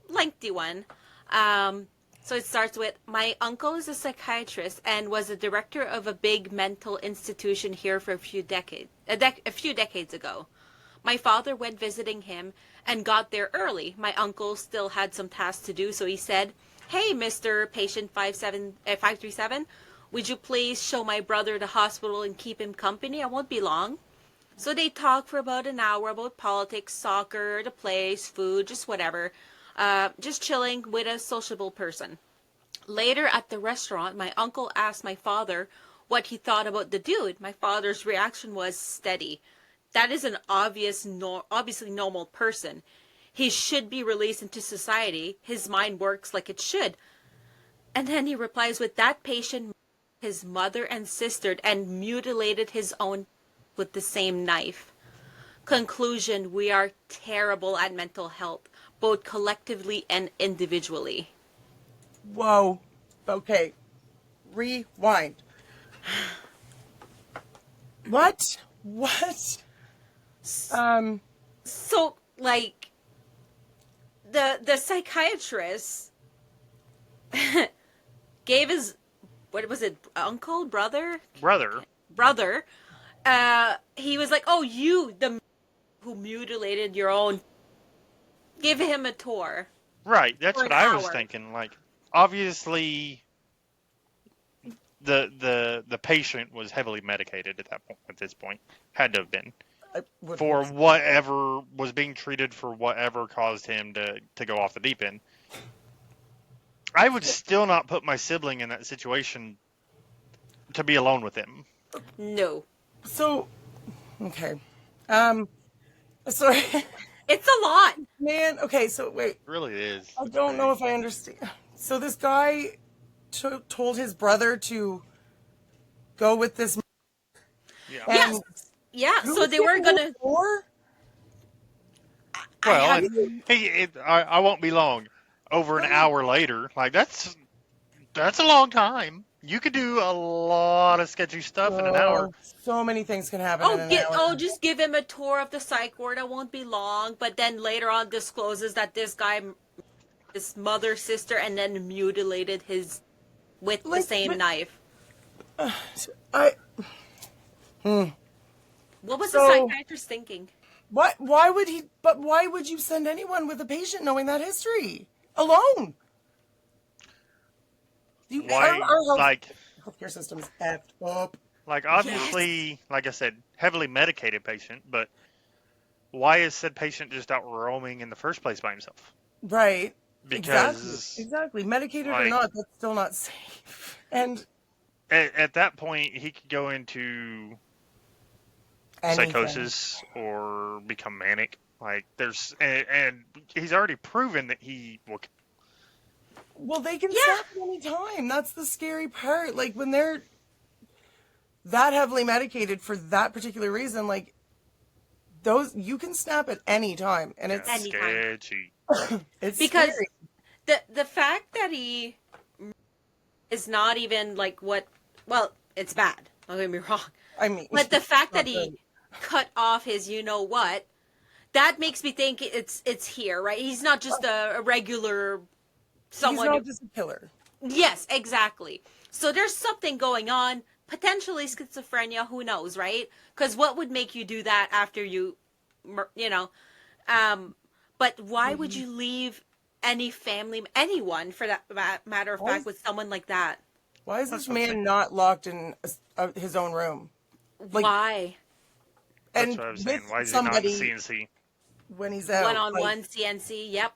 Speaker 2: lengthy one. So it starts with, my uncle is a psychiatrist and was a director of a big mental institution here for a few decades ago. My father went visiting him and got there early. My uncle still had some tasks to do, so he said, "Hey, Mr. Patient 537, would you please show my brother the hospital and keep him company? I won't be long." So they talked for about an hour about politics, soccer, the place, food, just whatever. Just chilling with a sociable person. Later at the restaurant, my uncle asked my father what he thought about the dude. My father's reaction was steady. That is an obviously normal person. He should be released into society. His mind works like it should. And then he replies with, that patient, his mother and sister, and mutilated his own with the same knife. Conclusion, we are terrible at mental health, both collectively and individually.
Speaker 3: Whoa. Okay. Rewind. What?
Speaker 2: So, like, the psychiatrist gave his, what was it, uncle, brother? Brother. He was like, oh, you, the who mutilated your own, give him a tour.
Speaker 4: Right, that's
Speaker 2: For
Speaker 4: what
Speaker 2: an
Speaker 4: I was
Speaker 2: hour.
Speaker 4: thinking. Like, obviously, the patient was heavily medicated at that point. At this point, had to have been for whatever was being treated for whatever caused him to go off the deep end. I would still not put my sibling in that situation to be alone with him.
Speaker 2: No.
Speaker 3: So, okay. Sorry.
Speaker 2: It's a lot.
Speaker 3: Man, okay, so wait.
Speaker 4: It really is.
Speaker 3: I don't know if I understand. So this guy told his brother to go with this.
Speaker 4: Yeah.
Speaker 3: And
Speaker 2: Yeah,
Speaker 3: who
Speaker 2: so
Speaker 3: was
Speaker 2: they were
Speaker 3: getting
Speaker 2: gonna.
Speaker 3: more?
Speaker 4: Well,
Speaker 2: have
Speaker 4: and I won't be long. Over an hour later, like that's a long time. You could do a lot of sketchy stuff in an hour.
Speaker 3: So many things can happen in an hour.
Speaker 2: Just give him a tour of the psych ward. It won't be long. But then later on, discloses that this guy, his mother, sister, and then mutilated his with the
Speaker 3: Like,
Speaker 2: same
Speaker 3: but-
Speaker 2: knife.
Speaker 3: I
Speaker 2: What was
Speaker 3: So-
Speaker 2: the psychiatrist thinking?
Speaker 3: what? Why would he? But why would you send anyone with a patient knowing that history alone?
Speaker 4: Why, like,
Speaker 3: healthcare system's effed up.
Speaker 4: like obviously, like I said, heavily medicated patient, but why is said patient just out roaming in the first place by himself?
Speaker 3: Right.
Speaker 4: Because
Speaker 3: exactly. Medicated or
Speaker 4: like-
Speaker 3: not, that's still not safe. And
Speaker 4: at that point, he could go into
Speaker 3: anything.
Speaker 4: psychosis or become manic. Like there's, and he's already proven that he will.
Speaker 3: Well, they can snap at any time. That's the scary part. Like when they're that heavily medicated for that particular reason, like those you can snap at any time, and it's
Speaker 2: Anytime.
Speaker 4: Sketchy.
Speaker 3: it's
Speaker 2: Because
Speaker 3: scary.
Speaker 2: the fact that he is not even like what. Well, it's bad. Don't get me wrong.
Speaker 3: I mean,
Speaker 2: But the fact that
Speaker 3: not
Speaker 2: he
Speaker 3: good.
Speaker 2: cut off his you know what, that makes me think it's here, right? He's not just a regular someone.
Speaker 3: He's not just a killer.
Speaker 2: Yes, exactly. So there's something going on, potentially schizophrenia, who knows, right? Because what would make you do that after you know? But why would you leave any family, anyone for that matter of fact, with someone like that?
Speaker 3: Why is this man not locked in his own room? Like,
Speaker 2: Why?
Speaker 4: That's
Speaker 3: and
Speaker 4: what I was saying.
Speaker 3: with
Speaker 4: Why is he not in
Speaker 3: somebody
Speaker 4: the CNC?
Speaker 3: when he's out?
Speaker 2: One-on-one CNC, yep.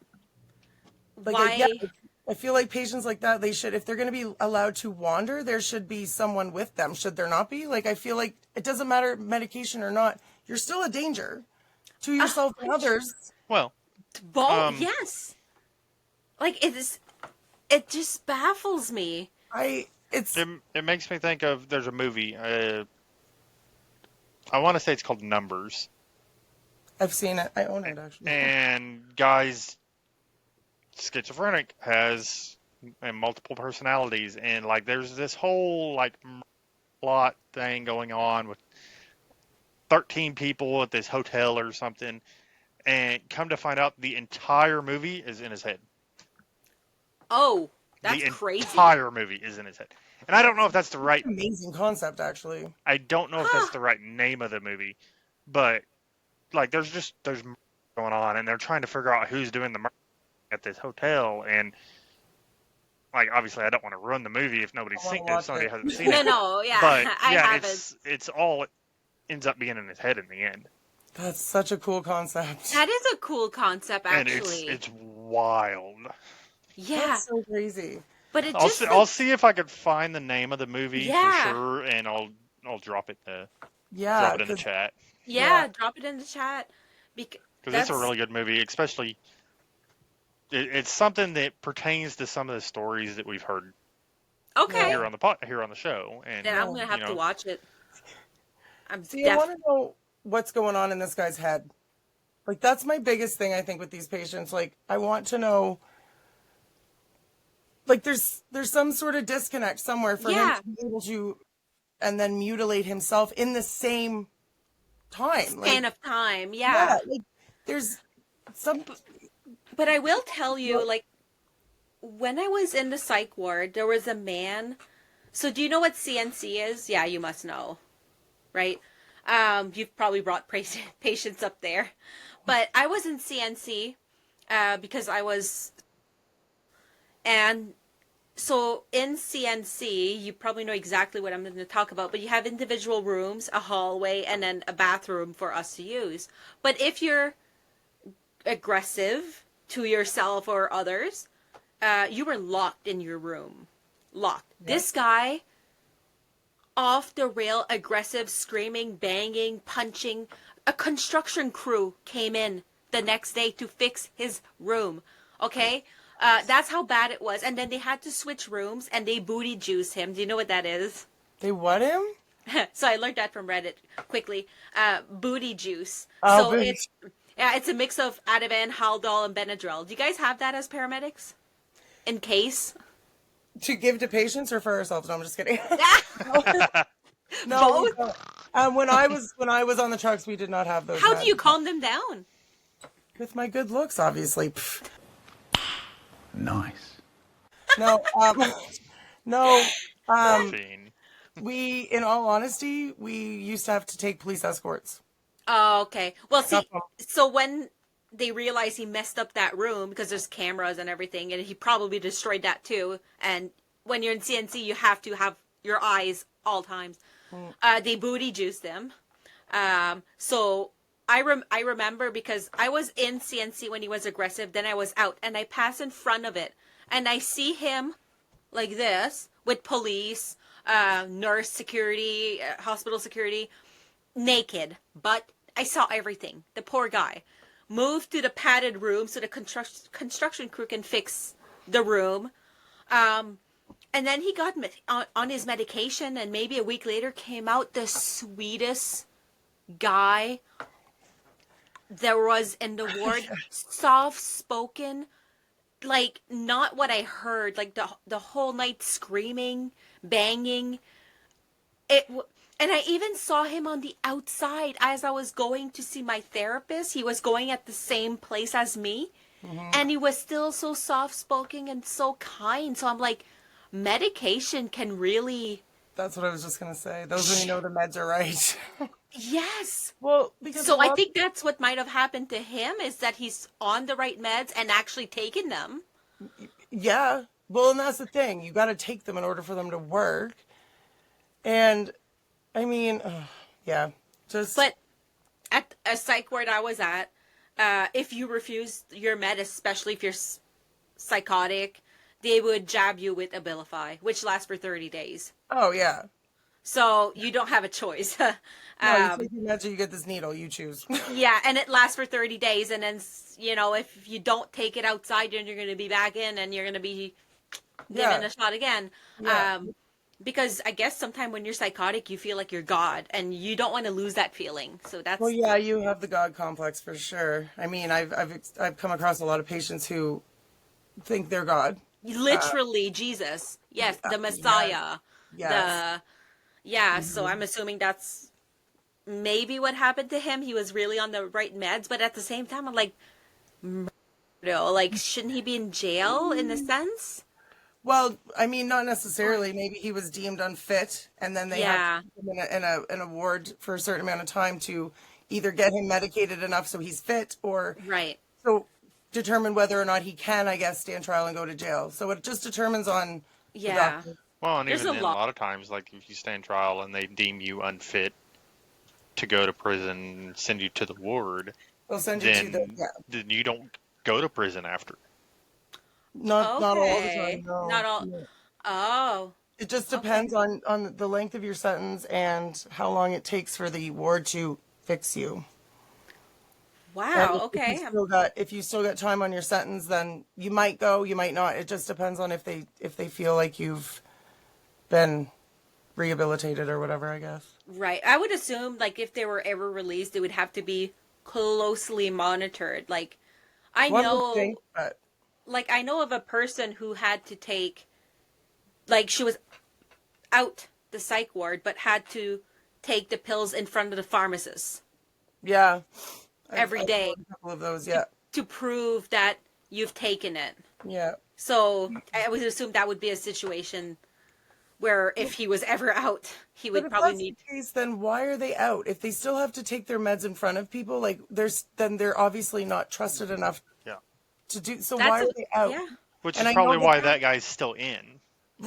Speaker 3: Like,
Speaker 2: Why?
Speaker 3: yeah, I feel like patients like that, they should, if they're going to be allowed to wander, there should be someone with them. Should there not be? Like, I feel like it doesn't matter medication or not. You're still a danger to yourself and others.
Speaker 4: Well,
Speaker 2: Yes. Like, it just baffles me.
Speaker 4: it makes me think of there's a movie. I want to say it's called Numbers.
Speaker 3: I've seen it. I own it, actually.
Speaker 4: And guy's schizophrenic, has multiple personalities, and like there's this whole like plot thing going on with 13 people at this hotel or something, and come to find out the entire movie is in his head.
Speaker 2: Oh, that's
Speaker 4: the
Speaker 2: crazy.
Speaker 4: entire movie is in his head. And I don't know if that's the right
Speaker 3: Amazing concept, actually.
Speaker 4: I don't know if that's the right name of the movie, but like there's going on, and they're trying to figure out who's doing the murder at this hotel, and like obviously I don't want to ruin the movie if nobody's seen it, if somebody hasn't seen it.
Speaker 2: No, yeah,
Speaker 4: But
Speaker 2: I
Speaker 4: yeah,
Speaker 2: haven't.
Speaker 4: it's all it ends up being in his head in the end,
Speaker 3: That's such a cool concept.
Speaker 2: That is a cool concept,
Speaker 4: and
Speaker 2: actually.
Speaker 4: it's wild.
Speaker 2: Yeah,
Speaker 3: That's so crazy.
Speaker 2: but it
Speaker 4: I'll
Speaker 2: just
Speaker 4: I'll see if I could find the name of the movie
Speaker 2: Yeah.
Speaker 4: for sure, and I'll drop it in
Speaker 3: Yeah.
Speaker 4: the
Speaker 3: 'cause
Speaker 4: chat,
Speaker 2: yeah,
Speaker 3: Yeah.
Speaker 2: drop it in the chat
Speaker 4: because it's a really good movie, especially. It's something that pertains to some of the stories that we've heard
Speaker 2: okay.
Speaker 4: here on the show, and
Speaker 2: Then I'm gonna have
Speaker 4: you
Speaker 2: to
Speaker 4: know,
Speaker 2: watch it. I'm
Speaker 3: See, I want to know what's going on in this guy's head. Like, that's my biggest thing, I think, with these patients. Like, I want to know, like, there's some sort of disconnect somewhere for him to be able to, and then mutilate himself in the same time.
Speaker 2: span of time.
Speaker 3: yeah, like, there's some,
Speaker 2: But I will tell you, like, when I was in the psych ward, there was a man. So do you know what CNC is? Yeah, you must know, right? You've probably brought patients up there. But I was in CNC because I was... And so in CNC, you probably know exactly what I'm going to talk about, but you have individual rooms, a hallway, and then a bathroom for us to use. But if you're aggressive to yourself or others, you were locked in your room. Locked. Yep. This guy, off the rail, aggressive, screaming, banging, punching. A construction crew came in the next day to fix his room. Okay? That's how bad it was. And then they had to switch rooms and they booty juice him. Do you know what that is?
Speaker 3: They what him?
Speaker 2: So I learned that from Reddit quickly. Booty juice.
Speaker 3: Oh,
Speaker 2: So
Speaker 3: booty.
Speaker 2: it's a mix of Ativan, Haldol, and Benadryl. Do you guys have that as paramedics? In case?
Speaker 3: To give to patients or for ourselves? No, I'm just kidding. No,
Speaker 2: Both?
Speaker 3: we don't. When I was on the trucks, we did not have those.
Speaker 2: How do
Speaker 3: meds.
Speaker 2: you calm them down?
Speaker 3: With my good looks, obviously. Pfft.
Speaker 6: Nice.
Speaker 3: No, no.
Speaker 4: Morphine.
Speaker 3: In all honesty, we used to have to take police escorts.
Speaker 2: Oh, okay. Well, see,
Speaker 3: Not-
Speaker 2: so when they realized he messed up that room because there's cameras and everything, and he probably destroyed that too. And when you're in CNC, you have to have your eyes all times. They booty juiced him. So I remember because I was in CNC when he was aggressive. Then I was out, and I pass in front of it, and I see him like this with police, nurse, security, hospital security, naked. But I saw everything. The poor guy moved to the padded room so the construction crew can fix the room. And then he got on his medication, and maybe a week later came out the sweetest guy there was in the ward. Soft-spoken, like not what I heard, like the whole night screaming, banging. And I even saw him on the outside as I was going to see my therapist. He was going at the same place as me, and he was still so soft-spoken and so kind. So I'm like, medication can really...
Speaker 3: That's what I was just gonna say. Those when you know the meds are right.
Speaker 2: Yes.
Speaker 3: Well, because
Speaker 2: So I think that's what might have happened to him, is that he's on the right meds and actually taking them.
Speaker 3: yeah. Well, and that's the thing. You got to take them in order for them to work. And I mean, yeah, just.
Speaker 2: But at a psych ward I was at, if you refuse your med, especially if you're psychotic, they would jab you with Abilify, which lasts for 30 days.
Speaker 3: Oh yeah.
Speaker 2: So you don't have a choice.
Speaker 3: No, you take your meds or you get this needle. You choose.
Speaker 2: Yeah, and it lasts for 30 days. And then, if you don't take it outside, then you're going to be back in and you're going to be given a shot again.
Speaker 3: Yeah.
Speaker 2: Because I guess sometimes when you're psychotic, you feel like you're God, and you don't want to lose that feeling. So that's...
Speaker 3: Well, yeah, you have the God complex for sure. I mean, I've come across a lot of patients who think they're God.
Speaker 2: Literally Jesus. Yes, the Messiah.
Speaker 3: Yes.
Speaker 2: So I'm assuming that's maybe what happened to him. He was really on the right meds, but at the same time, I'm like, shouldn't he be in jail in a sense?
Speaker 3: Well, I mean, not necessarily. Maybe he was deemed unfit, and then they have to put him in a ward for a certain amount of time to either get him medicated enough so he's fit, or
Speaker 2: Right.
Speaker 3: so determine whether or not he can, I guess, stand trial and go to jail. So it just determines on the
Speaker 2: Yeah.
Speaker 3: doctor.
Speaker 4: Well, and
Speaker 2: There's
Speaker 4: even
Speaker 2: a
Speaker 4: then,
Speaker 2: lot-
Speaker 4: a lot of times, like if you stand trial and they deem you unfit to go to prison and send you to the ward,
Speaker 3: They'll send you to the
Speaker 4: then, then you don't go to prison after.
Speaker 3: Not all the
Speaker 2: Okay.
Speaker 3: time. No.
Speaker 2: Not all.
Speaker 3: No.
Speaker 2: Oh.
Speaker 3: It just depends on the length of your sentence and how long it takes for the ward to fix you.
Speaker 2: Wow.
Speaker 3: And
Speaker 2: Okay.
Speaker 3: if you still got time on your sentence, then you might go, you might not. It just depends on if they feel like you've been rehabilitated or whatever, I guess.
Speaker 2: Right. I would assume, like, if they were ever released, they would have to be closely monitored. Like, I
Speaker 3: One would
Speaker 2: know,
Speaker 3: think, but
Speaker 2: I know of a person who had to take, like, she was out the psych ward, but had to take the pills in front of the pharmacist
Speaker 3: yeah.
Speaker 2: every
Speaker 3: I've
Speaker 2: day
Speaker 3: known a couple of those, yeah.
Speaker 2: to prove that you've taken it.
Speaker 3: Yeah.
Speaker 2: So I would assume that would be a situation where if he was ever out, he
Speaker 3: But
Speaker 2: would
Speaker 3: if
Speaker 2: probably
Speaker 3: that's
Speaker 2: need...
Speaker 3: the case, then why are they out? If they still have to take their meds in front of people, like then they're obviously not trusted enough
Speaker 4: Yeah.
Speaker 3: to do. So
Speaker 2: That's
Speaker 3: why
Speaker 2: a-
Speaker 3: are they out?
Speaker 2: Yeah.
Speaker 4: Which
Speaker 3: And
Speaker 4: is
Speaker 3: I know
Speaker 4: probably
Speaker 3: that
Speaker 4: why
Speaker 3: that-
Speaker 4: that guy's still in.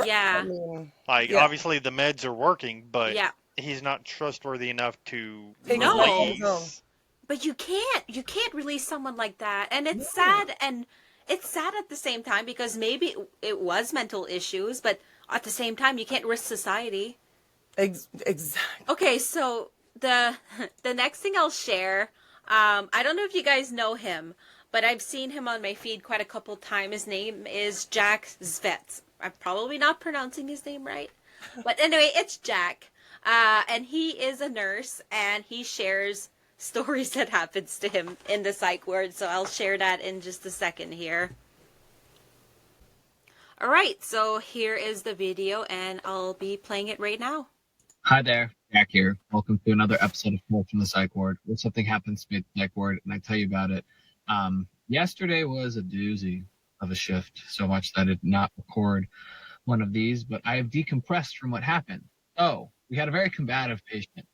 Speaker 2: Yeah.
Speaker 3: I mean,
Speaker 4: Like,
Speaker 3: Yeah.
Speaker 4: obviously the meds are working, but
Speaker 2: Yeah.
Speaker 4: he's not trustworthy enough to
Speaker 3: Take
Speaker 2: his meds on
Speaker 3: his own.
Speaker 4: release.
Speaker 2: But you can't release someone like that. And it's sad, and it's sad at the same time, because maybe it was mental issues, but at the same time, you can't risk society.
Speaker 3: exactly.
Speaker 2: Okay, so the next thing I'll share, I don't know if you guys know him, but I've seen him on my feed quite a couple times. His name is Jack Zvets. I'm probably not pronouncing his name right. But anyway, it's Jack. And he is a nurse, and he shares stories that happens to him in the psych ward. So I'll share that in just a second here. All right, so here is the video, and I'll be playing it right now.
Speaker 6: Hi there, Jack here. Welcome to another episode of Tales from the Psych Ward, where something happens to me at the Psych Ward, and I tell you about it. Yesterday was a doozy of a shift, so much that I did not record one of these, but I have decompressed from what happened. So, we had a very combative patient.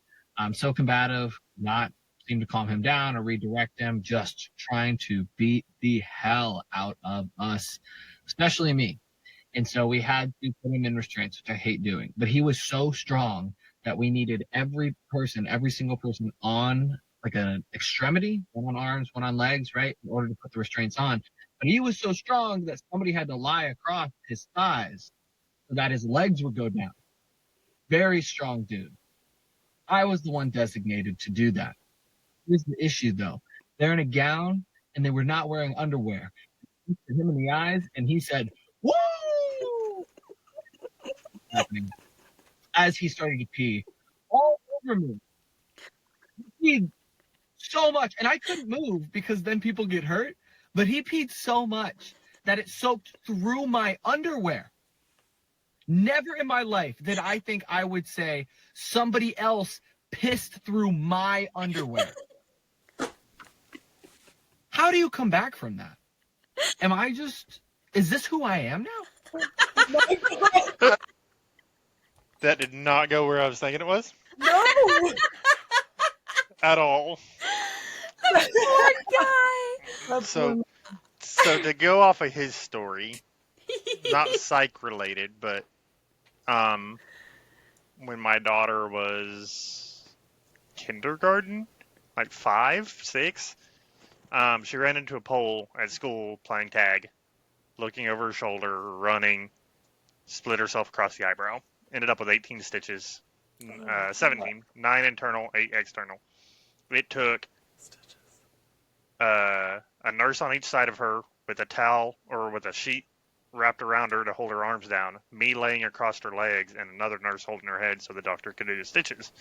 Speaker 6: So combative, not seem to calm him down or redirect him, just trying to beat the hell out of us, especially me. And so we had to put him in restraints, which I hate doing. But he was so strong that we needed every single person on like an extremity, one on arms, one on legs, right, in order to put the restraints on. But he was so strong that somebody had to lie across his thighs so that his legs would go down. Very strong dude. I was the one designated to do that. Here's the issue, though. They're in a gown, and they were not wearing underwear. I looked at him in the eyes, and he said, "Woo!" Happening as he started to pee all over me. He peed so much, and I couldn't move because then people get hurt. But he peed so much that it soaked through my underwear. Never in my life did I think I would say somebody else pissed through my underwear. How do you come back from that? Is this who I am now?
Speaker 4: That did not go where I was thinking it was.
Speaker 3: No.
Speaker 4: At all.
Speaker 2: Poor guy.
Speaker 4: So to go off of his story, not psych related, but when my daughter was kindergarten, like 5, 6, she ran into a pole at school playing tag, looking over her shoulder, running, split herself across the eyebrow. Ended up with 18 stitches, 17, 9 internal, 8 external. It took a nurse on each side of her with a towel or with a sheet wrapped around her to hold her arms down, me laying across her legs, and another nurse holding her head so the doctor could do the stitches.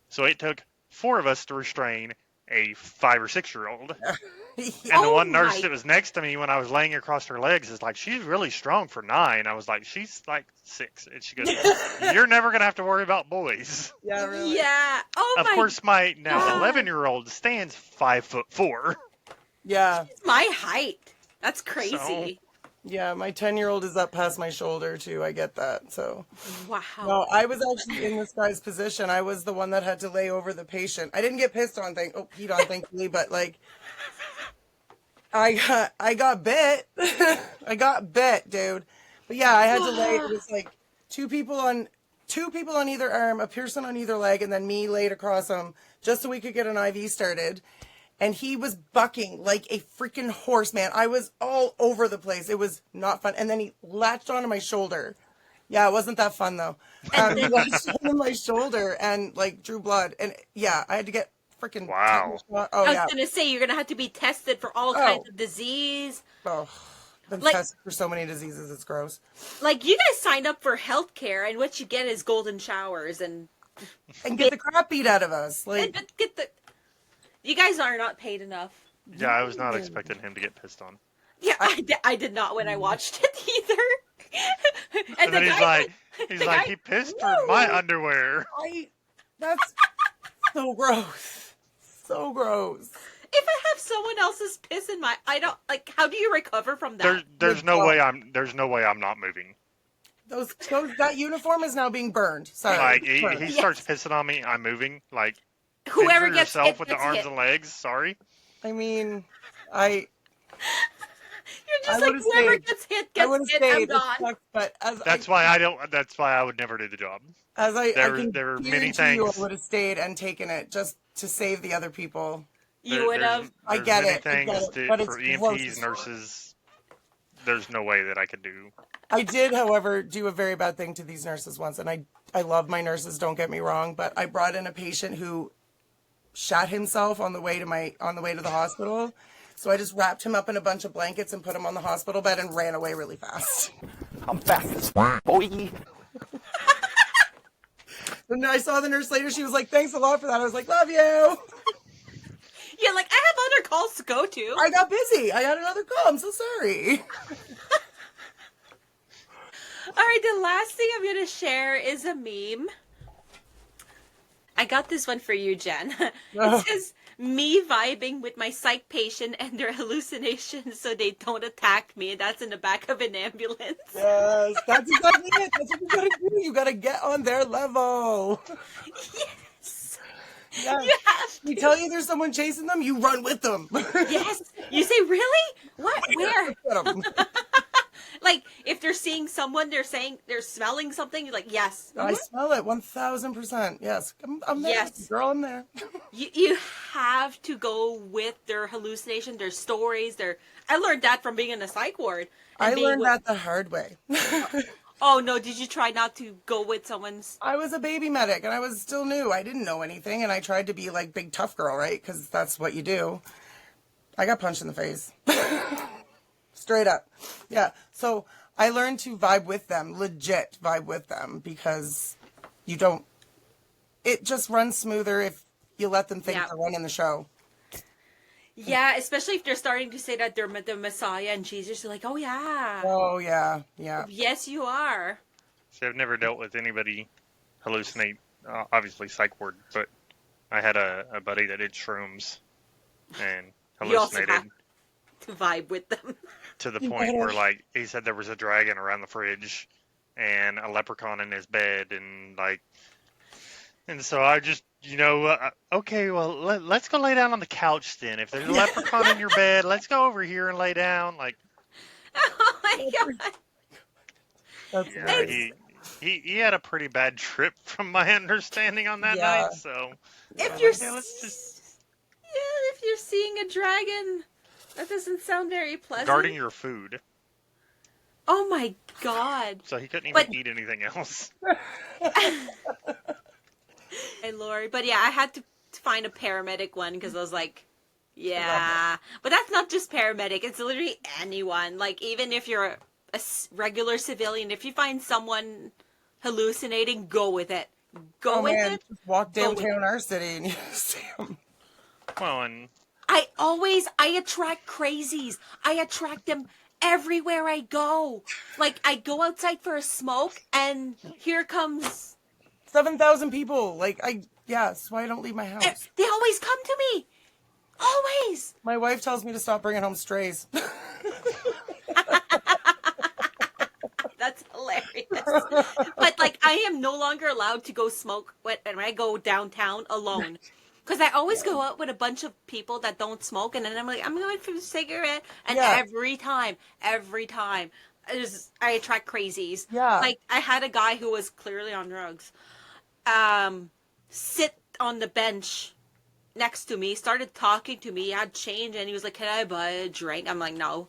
Speaker 4: So it took 4 of us to restrain a 5 or 6-year-old. And the one nurse that was next to me when I was laying across her legs is like, "She's really strong for 9." I was like, "She's like 6." And she goes, "You're never going to have to worry about boys."
Speaker 3: Yeah, really.
Speaker 2: Yeah. Oh,
Speaker 4: Of course, my now 11-year-old stands 5'4".
Speaker 3: Yeah.
Speaker 2: It's my height. That's crazy.
Speaker 3: Yeah, my 10-year-old is up past my shoulder, too. I get that, so.
Speaker 2: Wow.
Speaker 3: No, I was actually in this guy's position. I was the one that had to lay over the patient. I didn't get peed on, thankfully, but, like, I got bit. I got bit, dude. But, yeah, I had to lay, it was, like, two people on either arm, a person on either leg, and then me laid across him, just so we could get an IV started. And he was bucking like a freaking horse, man. I was all over the place. It was not fun. And then he latched onto my shoulder. Yeah, it wasn't that fun, though. He latched onto my shoulder and, like, drew blood. And, yeah, I had to get freaking...
Speaker 4: Wow.
Speaker 3: Oh,
Speaker 2: I was
Speaker 3: yeah.
Speaker 2: going to say, you're going to have to be tested for all kinds of disease.
Speaker 3: Oh, been
Speaker 2: Like-
Speaker 3: tested for so many diseases. It's gross.
Speaker 2: Like, you guys signed up for healthcare, and what you get is golden showers and
Speaker 3: And get the crap beat out of us. Like,
Speaker 2: get the... You guys are not paid enough.
Speaker 4: Yeah, I was not expecting him to get pissed on.
Speaker 2: Yeah, I did not when I watched it either.
Speaker 4: And then he's like, "He pissed through my underwear."
Speaker 3: that's so gross. So gross.
Speaker 2: If I have someone else's piss in I don't, like, how do you recover from that?
Speaker 4: There's no way I'm not moving.
Speaker 3: That uniform is now being burned. Sorry.
Speaker 4: Like he starts pissing on me, I'm moving. Like,
Speaker 2: Whoever
Speaker 4: injure
Speaker 2: gets
Speaker 4: yourself
Speaker 2: hit
Speaker 4: with the
Speaker 2: gets
Speaker 4: arms
Speaker 2: hit.
Speaker 4: and legs. Sorry.
Speaker 3: I mean,
Speaker 2: You're just like, whoever gets hit gets hit. I'm gone.
Speaker 3: But
Speaker 4: That's why I would never do the job.
Speaker 3: There
Speaker 4: were many
Speaker 3: you
Speaker 4: things.
Speaker 3: I would have stayed and taken it just to save the other people.
Speaker 2: You would have.
Speaker 3: I get
Speaker 4: many
Speaker 3: it.
Speaker 4: Things
Speaker 3: But
Speaker 4: for
Speaker 3: it's gross
Speaker 4: EMTs,
Speaker 3: as fuck.
Speaker 4: nurses, there's no way that I could do.
Speaker 3: I did, however, do a very bad thing to these nurses once, and I love my nurses. Don't get me wrong, but I brought in a patient who shot himself on the way to the hospital. So I just wrapped him up in a bunch of blankets and put him on the hospital bed and ran away really fast.
Speaker 7: I'm fast as boy.
Speaker 3: And I saw the nurse later. She was like, "Thanks a lot for that." I was like, "Love you."
Speaker 2: Yeah, like, I have other calls to go to.
Speaker 3: I got busy. I had another call. I'm so sorry.
Speaker 2: All right, the last thing I'm going to share is a meme. I got this one for you, Jen. It says, me vibing with my psych patient and their hallucinations so they don't attack me. And that's in the back of an ambulance.
Speaker 3: Yes, that's exactly it. That's what you gotta do. You gotta get on their level.
Speaker 2: Yes.
Speaker 3: Yes.
Speaker 2: You have
Speaker 3: We
Speaker 2: to.
Speaker 3: tell you there's someone chasing them, you run with them.
Speaker 2: Yes. You say, really? What? Where?
Speaker 3: Get 'em.
Speaker 2: Like, if they're seeing someone, they're saying, they're smelling something, you're like, yes.
Speaker 3: I smell it 1,000%. Yes, I'm there.
Speaker 2: Yes.
Speaker 3: Girl, I'm there.
Speaker 2: You have to go with their hallucination, their stories, I learned that from being in a psych ward.
Speaker 3: I
Speaker 2: being
Speaker 3: learned
Speaker 2: with-
Speaker 3: that the hard way.
Speaker 2: Oh, no, did you try not to go with someone's...
Speaker 3: I was a baby medic and I was still new. I didn't know anything and I tried to be like big tough girl, right? Because that's what you do. I got punched in the face. Straight up. Yeah. So I learned to vibe with them, legit vibe with them, because it just runs smoother if you let them think
Speaker 2: Yeah.
Speaker 3: they're running the show.
Speaker 2: Yeah, especially if they're starting to say that they're the Messiah and Jesus, you're like, oh, yeah.
Speaker 3: Oh, yeah. Yeah.
Speaker 2: Yes, you are.
Speaker 4: See, I've never dealt with anybody hallucinate. Obviously, psych ward, but I had a buddy that did shrooms and
Speaker 2: You also
Speaker 4: hallucinated
Speaker 2: have to vibe with them.
Speaker 4: to the
Speaker 3: You
Speaker 4: point
Speaker 3: better.
Speaker 4: where, like, he said there was a dragon around the fridge and a leprechaun in his bed, and so I just, okay, well, let's go lay down on the couch then. If there's a leprechaun in your bed, let's go over here and lay down. Like,
Speaker 2: Oh, my God.
Speaker 3: That's
Speaker 4: yeah, he had a pretty bad trip from my understanding on that
Speaker 3: Yeah.
Speaker 4: night. So
Speaker 2: If you're,
Speaker 4: yeah, let's just
Speaker 2: if you're seeing a dragon, that doesn't sound very pleasant.
Speaker 4: guarding your food.
Speaker 2: Oh, my God.
Speaker 4: So he couldn't even
Speaker 2: But-
Speaker 4: eat anything else.
Speaker 2: Hey, Lori. But yeah, I had to find a paramedic one because I was like, yeah. But that's not just paramedic. It's literally anyone. Like, even if you're a regular civilian, if you find someone hallucinating, go with it. Go
Speaker 3: Oh,
Speaker 2: with
Speaker 3: man.
Speaker 2: it.
Speaker 3: Just walk
Speaker 2: Go with
Speaker 3: downtown our city and you see them.
Speaker 4: Well, and
Speaker 2: I attract crazies. I attract them everywhere I go. Like, I go outside for a smoke and here comes...
Speaker 3: 7,000 people. That's why I don't leave my house.
Speaker 2: They always come to me. Always.
Speaker 3: My wife tells me to stop bringing home strays.
Speaker 2: That's hilarious. But, like, I am no longer allowed to go smoke when I go downtown alone. Because I always go out with a bunch of people that don't smoke, and then I'm like, I'm going for a cigarette. And
Speaker 3: Yeah.
Speaker 2: every time, I attract crazies.
Speaker 3: Yeah.
Speaker 2: Like, I had a guy who was clearly on drugs sit on the bench next to me, started talking to me, had change, and he was like, can I buy a drink? I'm like, no.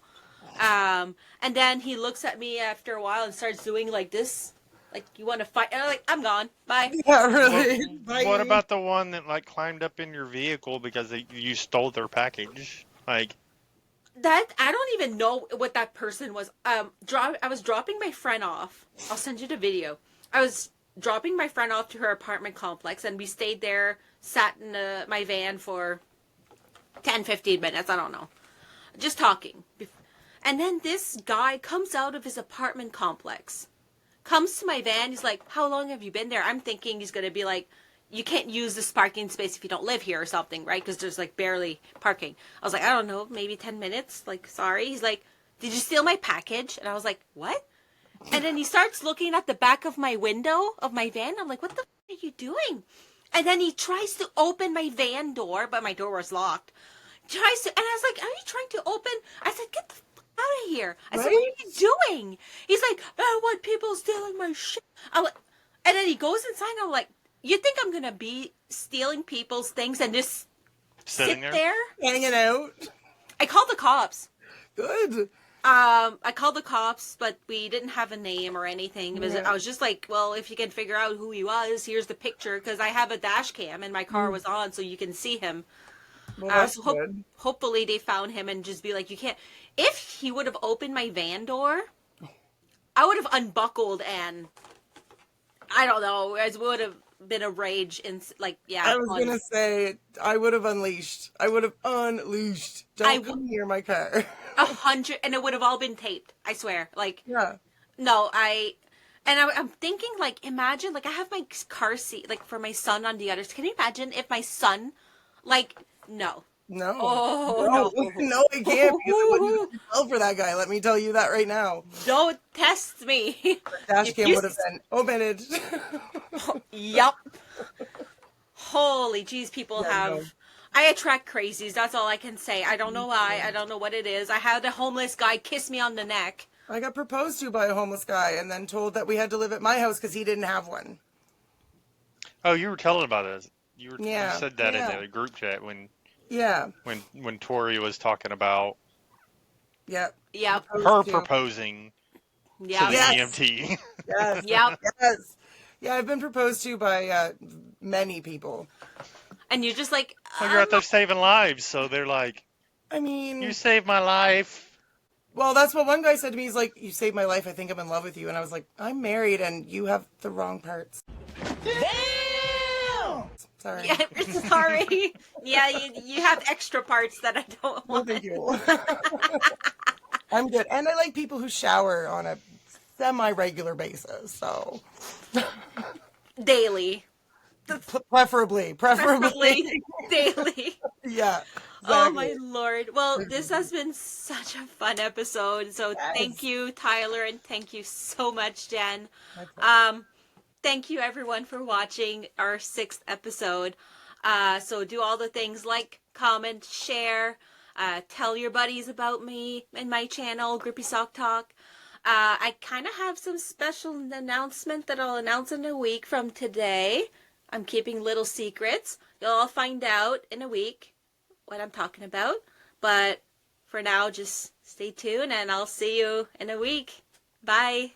Speaker 2: And then he looks at me after a while and starts doing like this. Like, you want to fight? And I'm like, I'm gone. Bye.
Speaker 3: Yeah, really.
Speaker 4: what about the one that like climbed up in your vehicle because you stole their package? Like,
Speaker 2: That, I don't even know what that person was. I was dropping my friend off. I'll send you the video. I was dropping my friend off to her apartment complex, and we stayed there, sat in my van for 10, 15 minutes. I don't know. Just talking. And then this guy comes out of his apartment complex, comes to my van. He's like, how long have you been there? I'm thinking he's going to be like, you can't use this parking space if you don't live here or something, right? Because there's like barely parking. I was like, I don't know, maybe 10 minutes. Like, sorry. He's like, did you steal my package? And I was like, what? And then he starts looking at the back of my window of my van. I'm like, what the are you doing? And then he tries to open my van door, but my door was locked. And I was like, are you trying to open? I said, get the out of here. I said, what are you doing? He's like, I don't want people stealing my shit. I'm like, and then he goes inside and I'm like, you think I'm going to be stealing people's things and just
Speaker 4: sitting
Speaker 2: sit
Speaker 4: there?
Speaker 2: there?
Speaker 3: Hanging out.
Speaker 2: I called the cops.
Speaker 3: Good.
Speaker 2: I called the cops, but we didn't have a name or anything. I was just like, well, if you can figure out who he was, here's the picture, because I have a dash cam and my car was on, so you can see him.
Speaker 3: Well, that's
Speaker 2: So
Speaker 3: good.
Speaker 2: hopefully they found him and just be like, you can't. If he would have opened my van door, I would have unbuckled and I don't know. I would have been a rage in like
Speaker 3: I was gonna say I would have unleashed. Don't come near my car.
Speaker 2: 100, and it would have all been taped. I swear. Like,
Speaker 3: Yeah.
Speaker 2: no, I'm thinking, like, imagine, like, I have my car seat, like, for my son on the others. Can you imagine if my son, like, no.
Speaker 3: No.
Speaker 2: Oh, no.
Speaker 3: No, it can't, because it wouldn't be well for that guy. Let me tell you that right now.
Speaker 2: Don't test me.
Speaker 3: Dash cam would have been omitted.
Speaker 2: Yup. Holy jeez, people
Speaker 3: Yeah,
Speaker 2: have...
Speaker 3: no.
Speaker 2: I attract crazies, that's all I can say. I don't know why, I don't know what it is. I had a homeless guy kiss me on the neck.
Speaker 3: I got proposed to by a homeless guy and then told that we had to live at my house because he didn't have one.
Speaker 4: Oh, you were telling about this. You
Speaker 3: Yeah,
Speaker 4: said that
Speaker 3: yeah.
Speaker 4: in the group chat when
Speaker 3: Yeah.
Speaker 4: Tori was talking about
Speaker 3: Yep.
Speaker 2: Yep.
Speaker 4: her proposing to the
Speaker 2: Yep.
Speaker 3: Yes.
Speaker 4: EMT.
Speaker 3: Yes.
Speaker 2: Yep.
Speaker 3: Yes. Yeah, I've been proposed to by many people.
Speaker 2: And you're just like,
Speaker 4: Well, you're out there saving lives, so they're like,
Speaker 3: I mean,
Speaker 4: "You saved my life."
Speaker 3: well, that's what one guy said to me. He's like, "You saved my life. I think I'm in love with you." And I was like, "I'm married, and you have the wrong parts." Damn. Sorry.
Speaker 2: yeah, sorry. Yeah, you have extra parts that I don't
Speaker 3: No,
Speaker 2: want.
Speaker 3: thank you. I'm good, and I like people who shower on a semi-regular basis. So,
Speaker 2: Daily.
Speaker 3: preferably.
Speaker 2: Daily.
Speaker 3: Yeah.
Speaker 2: Oh
Speaker 3: Exactly.
Speaker 2: my lord. Well, this has been such a fun episode. So thank you, Tyler, and thank you so much, Jen. Thank you everyone for watching our 6th episode. So do all the things like, comment, share, tell your buddies about me and my channel, Grippy Sock Talk. I kind of have some special announcement that I'll announce in a week from today. I'm keeping little secrets. You'll all find out in a week what I'm talking about. But for now, just stay tuned and I'll see you in a week. Bye.